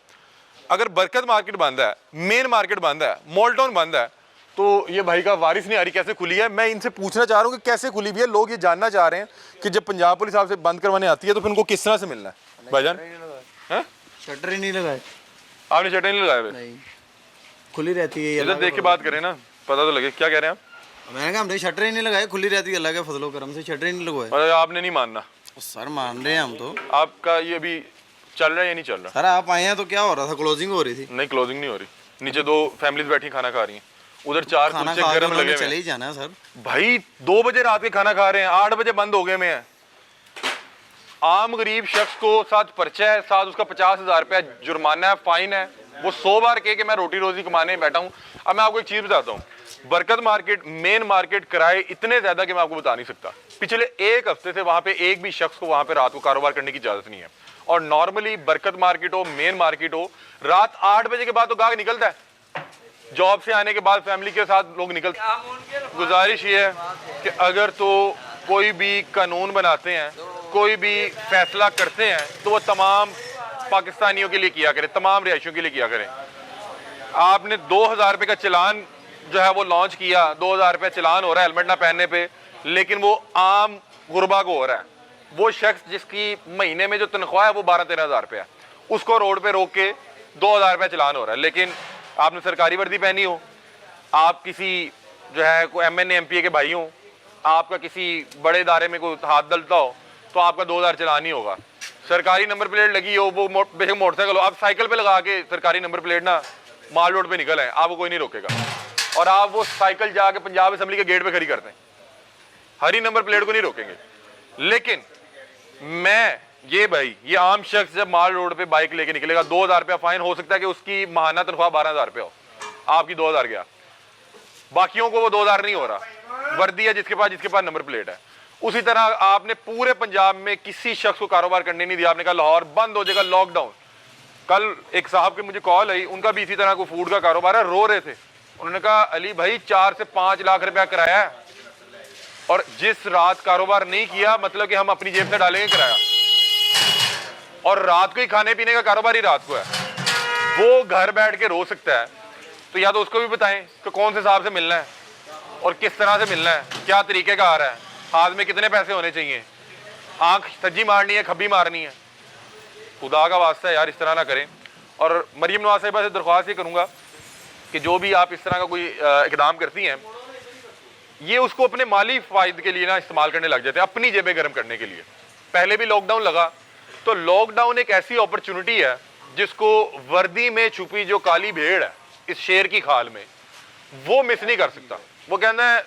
अगर बरकत मार्केट बंद है, मेन मार्केट बंद है, मॉल टाउन बंद है, तो ये भाई का वारिस नहीं आ रही कैसे खुली है। मैं इनसे पूछना चाह रहा हूँ कि कैसे खुली हुई है। लोग ये जानना चाह रहे हैं कि जब पंजाब पुलिस आपसे बंद करवाने आती है तो फिर उनको किस तरह से मिलना है। भाईजान शटर ही नहीं लगाए, आपने शटर नहीं लगाए हुए? खुली रहती है। इधर देख के बात करें ना, पता तो लगे। क्या कह रहे हैं आप? मैंने कहा हमने शटर ही नहीं लगाए, खुली रहती है। अल्लाह के फजलो करम से शटर ही नहीं लगवाए। मतलब आपने नहीं मानना? सर मान रहे हैं हम तो। आपका ये अभी चल रहा है या नहीं चल रहा? सर आप आए हैं तो क्या हो रहा था? क्लोजिंग हो रही थी। नहीं, क्लोजिंग नहीं हो रही। नीचे 2 फैमिलीज बैठी खाना खा रही हैं, उधर 4 खाना कुलचे खा के गर्म लगे उन्होंने हुए चले ही हैं। जाना है सर। भाई 2 बजे रात के खाना खा रहे हैं, 8 बजे बंद हो गए में है। आम गरीब शख्स को साथ पर्चा है, साथ उसका 50,000 रुपया जुर्माना है, फाइन है। वो 100 बार कहे कि मैं रोटी रोजी कमाने बैठा हूँ। अब मैं आपको एक चीज़ बताता हूँ, बरकत मार्केट, मेन मार्केट किराए इतने ज़्यादा कि मैं आपको बता नहीं सकता। पिछले एक हफ्ते से वहाँ पे एक भी शख्स को वहाँ पे रात को कारोबार करने की इजाज़त नहीं है। और नॉर्मली बरकत मार्केट हो, मेन मार्केट हो, रात 8 बजे के बाद तो गाहक निकलता है, जॉब से आने के बाद फैमिली के साथ लोग निकलते हैं। गुजारिश ये है कि अगर तो कोई भी कानून बनाते हैं, कोई भी फैसला करते हैं, तो वो तमाम पाकिस्तानियों के लिए किया करें, तमाम रिहायशियों के लिए किया करें। आपने 2000 रुपये का चलान जो है वो लॉन्च किया, 2000 रुपये चलान हो रहा है हेलमेट ना पहनने पे, लेकिन वो आम गुरबा को हो रहा है। वो शख्स जिसकी महीने में जो तनख्वाह है वो 12-13 हज़ार रुपये है, उसको रोड पे रोक के 2000 रुपये चलान हो रहा है। लेकिन आपने सरकारी वर्दी पहनी हो, आप किसी जो है कोई MNA MPA के भाई हो, आपका किसी बड़े इदारे में कोई हाथ डलता हो, तो आपका 2000 चलान ही होगा। सरकारी नंबर प्लेट लगी हो, वो बेशक मोटरसाइकिल हो, आप साइकिल पे लगा के सरकारी नंबर प्लेट ना माल रोड पे निकल आए, आपको कोई नहीं रोकेगा। और आप वो साइकिल जाके पंजाब असेंबली के गेट पे खड़ी करते हैं, हरी नंबर प्लेट को नहीं रोकेंगे। लेकिन मैं ये आम शख्स जब माल रोड पे बाइक लेके निकलेगा, 2000 रुपया फाइन, हो सकता है कि उसकी माहाना तनख्वाह 12,000 रुपया हो, आपकी 2000 गया, बाकियों को वो 2000 नहीं हो रहा। वर्दी है जिसके पास नंबर प्लेट है। उसी तरह आपने पूरे पंजाब में किसी शख्स को कारोबार करने नहीं दिया। आपने कहा लाहौर बंद हो जाएगा, लॉकडाउन। कल एक साहब की मुझे कॉल आई, उनका भी इसी तरह कोई फूड का कारोबार है, रो रहे थे। उन्होंने कहा अली भाई 4 से 5 लाख रुपया किराया है, और जिस रात कारोबार नहीं किया मतलब कि हम अपनी जेब से डालेंगे किराया, और रात को ही खाने पीने का कारोबार ही रात को है, वो घर बैठ के रो सकता है। तो या तो उसको भी बताएं कि कौन से साहब से मिलना है और किस तरह से मिलना है, क्या तरीके का आ रहा है, हाथ में कितने पैसे होने चाहिए, आंख सज्जी मारनी है, खब्बी मारनी है। खुदा का वास्ता है यार, इस तरह ना करें। और मरीम नवाज साहिबा से दरख्वास्त ये करूँगा कि जो भी आप इस तरह का कोई इकदाम करती हैं, ये उसको अपने माली फ़ायदे के लिए ना इस्तेमाल करने लग जाते हैं, अपनी जेबें गर्म करने के लिए। पहले भी लॉकडाउन लगा, तो लॉकडाउन एक ऐसी अपॉर्चुनिटी है जिसको वर्दी में छुपी जो काली भेड़ है इस शेर की खाल में, वो मिस नहीं कर सकता। वो कहना है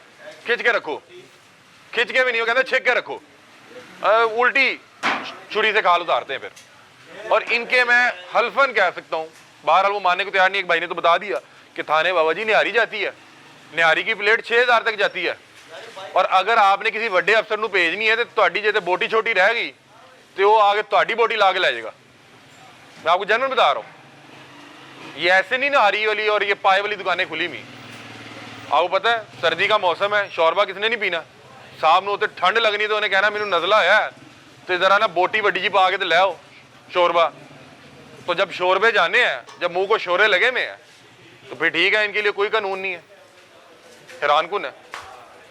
खिंच के रखो, खिंच के भी नहीं, वो कहता है छेक के रखो, उल्टी छुरी से खाल उतारते हैं फिर। और इनके मैं हल्फन कह सकता हूँ, बहरहाल वो मानने को तैयार नहीं। एक भाई ने तो बता दिया कि थाने बाबा जी निहारी जाती है, निहारी की प्लेट 6000 तक जाती है। और अगर आपने किसी बड़े अफसर को भेजनी है तो ਤੁਹਾਡੀ ਜੇ ਤੇ बोटी छोटी रह गई तो वो आगे ਤੁਹਾਡੀ बोटी ला के लै जाएगा। मैं आपको जनरल बता रहा हूँ, ये ऐसे नहीं निहारी वाली और ये पाए वाली दुकानें खुली हुई। आपको पता है सर्दी का मौसम है, शोरबा किसने नहीं पीना, साहब ਨੂੰ ਉੱਤੇ ठंड लगनी तो उन्हें कहना मैनू नज़ला है तो ज़रा ना बोटी वड्डी जी पा के तो ले आओ शोरबा। तो जब शोरबे जाने हैं, जब मुंह को शोरे लगे हुए हैं, तो फिर ठीक है, इनके लिए कोई कानून नहीं है। हैरान कुन है।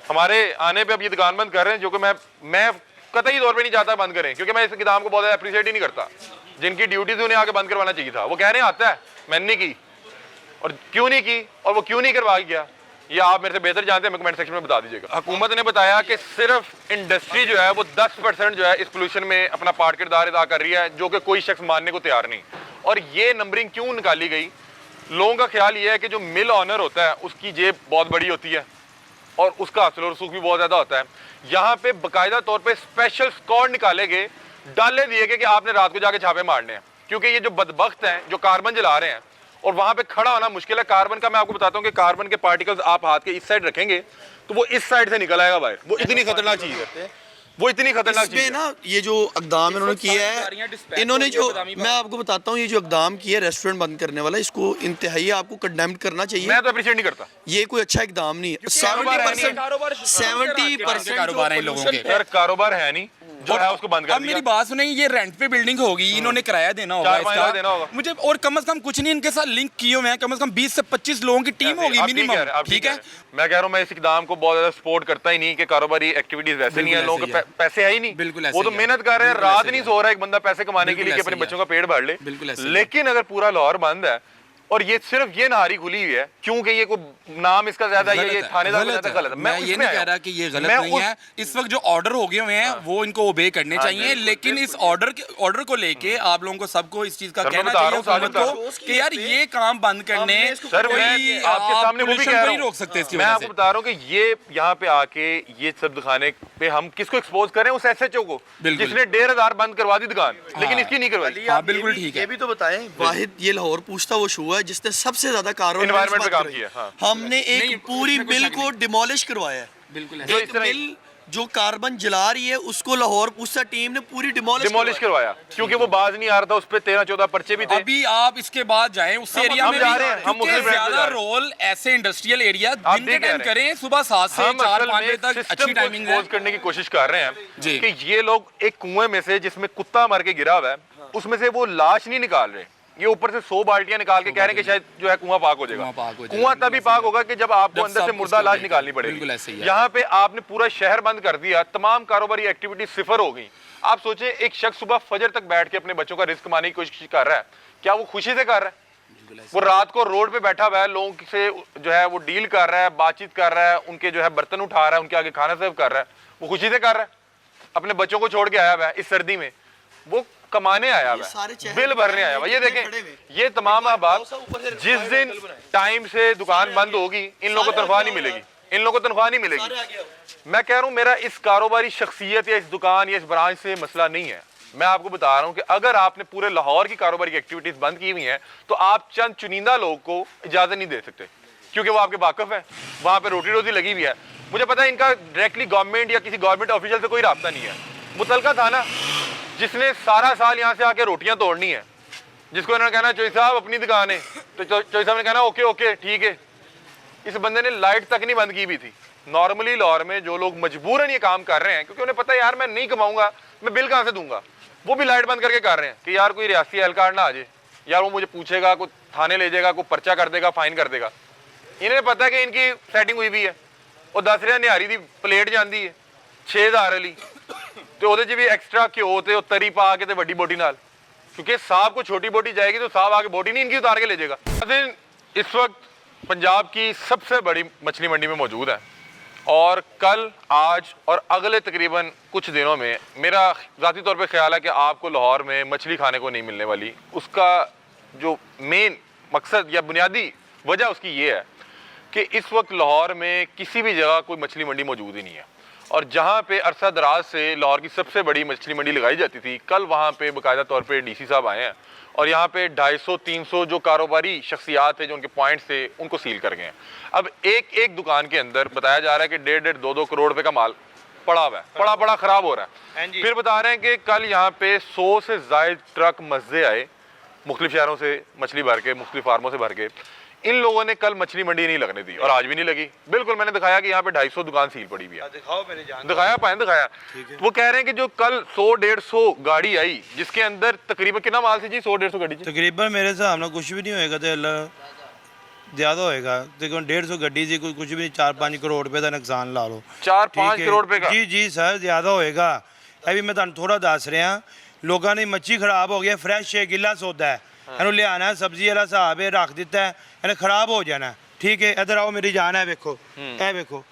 हमारे आने पे अब ये दुकान बंद कर रहे हैं, जो कि मैं कतई तौर पे नहीं चाहता बंद करें, क्योंकि मैं इस किताब को बहुत ज़्यादा अप्रिशिएट ही नहीं करता। जिनकी ड्यूटी थी उन्हें आके बंद करवाना चाहिए था। वो कह रहे हैं आता है, मैंने नहीं की, और क्यों नहीं की और वो क्यों नहीं करवा गया, ये आप मेरे से बेहतर जानते हैं, हमें कमेंट सेक्शन में बता दीजिएगा। हुकूमत ने बताया कि सिर्फ इंडस्ट्री जो है वो 10% जो है इस पोल्यूशन में अपना पार्ट किरदार अदा कर रही है, जो कि कोई शख्स मानने को तैयार नहीं। और ये नंबरिंग क्यों निकाली गई? लोगों का ख्याल ये है कि जो मिल ऑनर होता है उसकी जेब बहुत बड़ी होती है और उसका असल और रसूख भी बहुत ज़्यादा होता है। यहाँ पे बाकायदा तौर पे स्पेशल स्क्वाड निकाले गए, डाले दिए गए कि आपने रात को जाके छापे मारने हैं, क्योंकि ये जो बदबख्त हैं जो कार्बन जला रहे हैं और वहाँ पे खड़ा होना मुश्किल है। कार्बन का मैं आपको बताता हूँ कि कार्बन के पार्टिकल्स आप हाथ के इस साइड रखेंगे तो वो इस साइड से निकल आएगा बाहर। वो इतनी खतरनाक चीज़ है, वो इतनी खतरनाक चीज़ है ना। ये जो इकदाम इन्होंने किया है, इन्होंने जो, मैं आपको बताता हूँ, ये जो इकदाम किया है रेस्टोरेंट बंद करने वाला, इसको इंतहाई आपको कंडेम्ड करना चाहिए। मैं तो अप्रिशिएट नहीं करता, ये कोई अच्छा इकदाम नहीं है। 70% कारोबार है इन लोगों के। सर कारोबार है नहीं, जो है उसको बंद कर दिया। अब मेरी बात सुनिए, ये रेंट पे बिल्डिंग होगी, इन्होंने किराया देना होगा, 4-5 लाख देना होगा मुझे, और कम से कम कुछ नहीं इनके साथ लिंक किए हुए हैं, कम से कम 20 से 25 लोगों की टीम होगी मिनिमम। ठीक है, मैं कह रहा हूँ मैं इस इकदाम को बहुत ज्यादा सपोर्ट करता ही नहीं कि कारोबारी एक्टिविटीज वैसे नहीं है, लोगों के पैसे है ही नहीं, बिल्कुल वो तो मेहनत कर रहे हैं, रात नहीं सो रहा है एक बंदा पैसे कमाने के लिए कि अपने बच्चों का पेट भर ले। लेकिन अगर पूरा लाहौर बंद है और ये सिर्फ ये नहारी खुली हुई है क्योंकि ये कोई नाम इसका ज्यादा है, ये थानेदार को ज्यादा गलत है। मैं ये उसमें नहीं कह आया रहा हूं। कि ये गलत मैं नहीं है। इस वक्त जो ऑर्डर हो गए हुए हैं वो इनको ओबे करने चाहिए, लेकिन इस ऑर्डर को लेके आप लोगों को सबको इस चीज का सर, मैं कहना बता रहा चाहिए हूं, हुकूमत को कि यार ये काम बंद करने सर मैं कोई आपके आप सामने वो भी pollution कह को रहा नहीं हूं। रोक सकते इसकी मैं वजह आपको से। बता रहा हूँ कि ये यहाँ पे आके ये सब दिखाने पे हम किसको एक्सपोज करें, उस एसएचओ को बिल्कुल। जिसने 1,500 बंद करवा दी दुकान, लेकिन इसकी नहीं करवाई। हाँ बिल्कुल ठीक है। ये भी तो बताएं, वाहिद ये लाहौर पूछता वो शो है जिसने सबसे ज्यादा कार्बन Environment पे काम किया, हाँ। हमने नहीं, एक पूरी उसमें कोई बिल शक को डिमोलिश करवाया है। बिल्कुल जो ऐसे। इस तरह बिल जो कार्बन जला रही है उसको लाहौर पूछता टीम ने पूरी डिमोलिश करवाया क्योंकि वो बाज नहीं आ रहा था, उस पे 13-14 पर्चे भी थे। अभी आप इसके बाद जाएं उस हम- एरिया हम में जा भी, रहे हैं, हम क्योंकि मुस्लिम ब्रांड पे ज्यादा जा रहे हैं। रोल ऐसे इंडस्ट्रियल एरिया आप दिन भी के कह टाइम रहे हैं। करें, सुबह 7 से हम 4-5 बजे असल में तक सिस्टम अच्छी को टाइमिंग है। एक्सपोज करने की कोशिश कर रहे जी। हैं कि ये लोग एक कुएं में से जिसमें कुत्ता मर के गिरा हुआ है उसमें से वो लाश नहीं निकाल रहे, ये ऊपर से 100 बाल्टियां निकाल के कह रहे हैं कि शायद जो है कुआं पाक हो जाएगा। कुआं पाक हो जाएगा। कुआं तभी पाक होगा कि जब आपको जब अंदर से सब मुर्दा उसको लाश देखें। निकालनी पड़ेगी। बिल्कुल ऐसे ही है। यहाँ पे आपने पूरा शहर बंद कर दिया, तमाम कारोबारी एक्टिविटी सिफर हो गई। आप सोचे एक शख्स सुबह फजर तक बैठ के अपने बच्चों का रिस्क कमाने की कोशिश कर रहा है, क्या वो खुशी से कर रहा है? वो रात को रोड पे बैठा हुआ है, लोगों से जो है वो डील कर रहा है, बातचीत कर रहा है, उनके जो है बर्तन उठा रहा है, उनके आगे खाना सर्व कर रहा है, वो खुशी से कर रहा है? अपने बच्चों को छोड़ के आया हुआ है इस सर्दी में, वो कमाने आया हुआ सारे है, चेहरे बिल भरने आया हुआ है। ये खड़े देखें, हुए। ये तमाम अहबाब ऊपर से जिस दिन टाइम से दुकान बंद होगी इन लोगों को तनख्वाह नहीं मिलेगी, इन लोगों को तनख्वाह नहीं मिलेगी। मैं कह रहा हूं मेरा इस कारोबारी शख्सियत या इस दुकान या इस ब्रांच से मसला नहीं है। मैं आपको बता रहा हूं कि अगर आपने पूरे लाहौर की कारोबारी की एक्टिविटीज बंद की हुई हैं तो आप चंद चुनिंदा लोगों को इजाजत नहीं दे सकते क्योंकि वो आपके वाकिफ है, वहां पे रोटी रोजी लगी हुई है। मुझे पता है इनका डायरेक्टली गवर्नमेंट या किसी गवर्नमेंट ऑफिशियल से कोई रास्ता नहीं है। मुतलका था ना जिसने सारा साल यहाँ से आके रोटियां तोड़नी है, जिसको इन्होंने कहना चौधरी साहब अपनी दुकान है, तो चौधरी साहब ने कहना ओके ओके ठीक है। इस बंदे ने लाइट तक नहीं बंद की हुई थी। नॉर्मली लाहौर में जो लोग मजबूरन ये काम कर रहे हैं क्योंकि उन्हें पता है यार मैं नहीं कमाऊंगा, मैं बिल कहाँ से दूंगा, वो भी लाइट बंद करके कर रहे हैं कि यार कोई रियासी एहलकार ना आ जाए, यार वो मुझे पूछेगा, कोई थाने ले जाएगा, कोई पर्चा कर देगा, फाइन कर देगा। इन्हें पता है कि इनकी सेटिंग हुई भी है। वो 10 रुपया निहारी की प्लेट जाती है 6000 वाली, तो ਉਹਦੇ 'ਚ भी एक्स्ट्रा घ्यो ਤੇ तरी पा के वड्डी बोटी नाल, क्योंकि साहब को छोटी बोटी जाएगी तो साहब आके बोटी नहीं इनकी उतार के ले जाएगा। इस वक्त पंजाब की सबसे बड़ी मछली मंडी में मौजूद है और कल, आज और अगले तकरीबन कुछ दिनों में मेरा ज़ाती तौर पे ख्याल है कि आपको लाहौर में मछली खाने को नहीं मिलने वाली। उसका जो मेन मकसद या बुनियादी वजह उसकी ये है कि इस वक्त लाहौर में किसी भी जगह कोई मछली मंडी मौजूद ही नहीं है और जहाँ पे अरसा दराज से लाहौर की सबसे बड़ी मछली मंडी लगाई जाती थी, कल वहाँ पे बाकायदा तौर पे डीसी साहब आए हैं और यहाँ पे 250-300 जो कारोबारी शख्सियात थे जो उनके पॉइंट्स थे उनको सील कर गए हैं। अब एक एक दुकान के अंदर बताया जा रहा है कि 1.5-2 करोड़ रुपए का माल पड़ा हुआ है, पड़ा ख़राब हो रहा है। फिर बता रहे हैं कि कल यहाँ पे 100 से ज़ायद ट्रक मज़े आए मुख्तलिफ शहरों से मछली भर के, मुख्तलिफ फार्मों से भर के। इन लोगों ने कल मछली मंडी नहीं लगने दी और आज भी नहीं लगी। बिल्कुल मैंने दिखाया कि यहाँ पे 250 दुकान सील पड़ी हुई है। दिखाओ मेरे जान, दिखाया पाए दिखाया। वो कह रहे हैं कि जो कल 100-150 गाड़ी आई जिसके अंदर तकरीबन कितना माल थी जी? 100-150 गाड़ी जी तकरीबन मेरे हिसाब ਨਾਲ ਕੁਝ ਵੀ ਨਹੀਂ ਹੋਏਗਾ ਤੇ ਜ਼ਿਆਦਾ ਹੋਏਗਾ। ਦੇਖੋ 150 ਗੱਡੀ ਸੀ, ਕੁਝ ਵੀ ਨਹੀਂ, 4-5 ਕਰੋੜ ਰੁਪਏ ਦਾ ਨੁਕਸਾਨ ਲਾ ਲਓ। 4-5 ਕਰੋੜ रुपए का ਜੀ ਜੀ ਸਰ ਜ਼ਿਆਦਾ ਹੋਏਗਾ। ਇਹ ਵੀ ਮੈਂ ਤੁਹਾਨੂੰ ਥੋੜਾ ਦੱਸ ਰਿਹਾ। ਲੋਕਾਂ ਦੀ ਮੱਛੀ ਖਰਾਬ ਹੋ ਗਈ, ਫਰੈਸ਼ ਹੈ, ਗਿੱਲਾ ਸੌਦਾ ਹੈ, ਇਹਨੂੰ ਲਿਆਣਾ ਸਬਜ਼ੀ ਵਾਲਾ ਹਿਸਾਬ ਹੈ, ਰੱਖ ਦਿੱਤਾ ਹੈ, ਇਹਨੇ ਖਰਾਬ ਹੋ ਜਾਣਾ। ਠੀਕ ਹੈ, ਇਧਰ ਆਓ ਮੇਰੀ ਜਾਨ ਹੈ, ਵੇਖੋ ਇਹ ਵੇਖੋ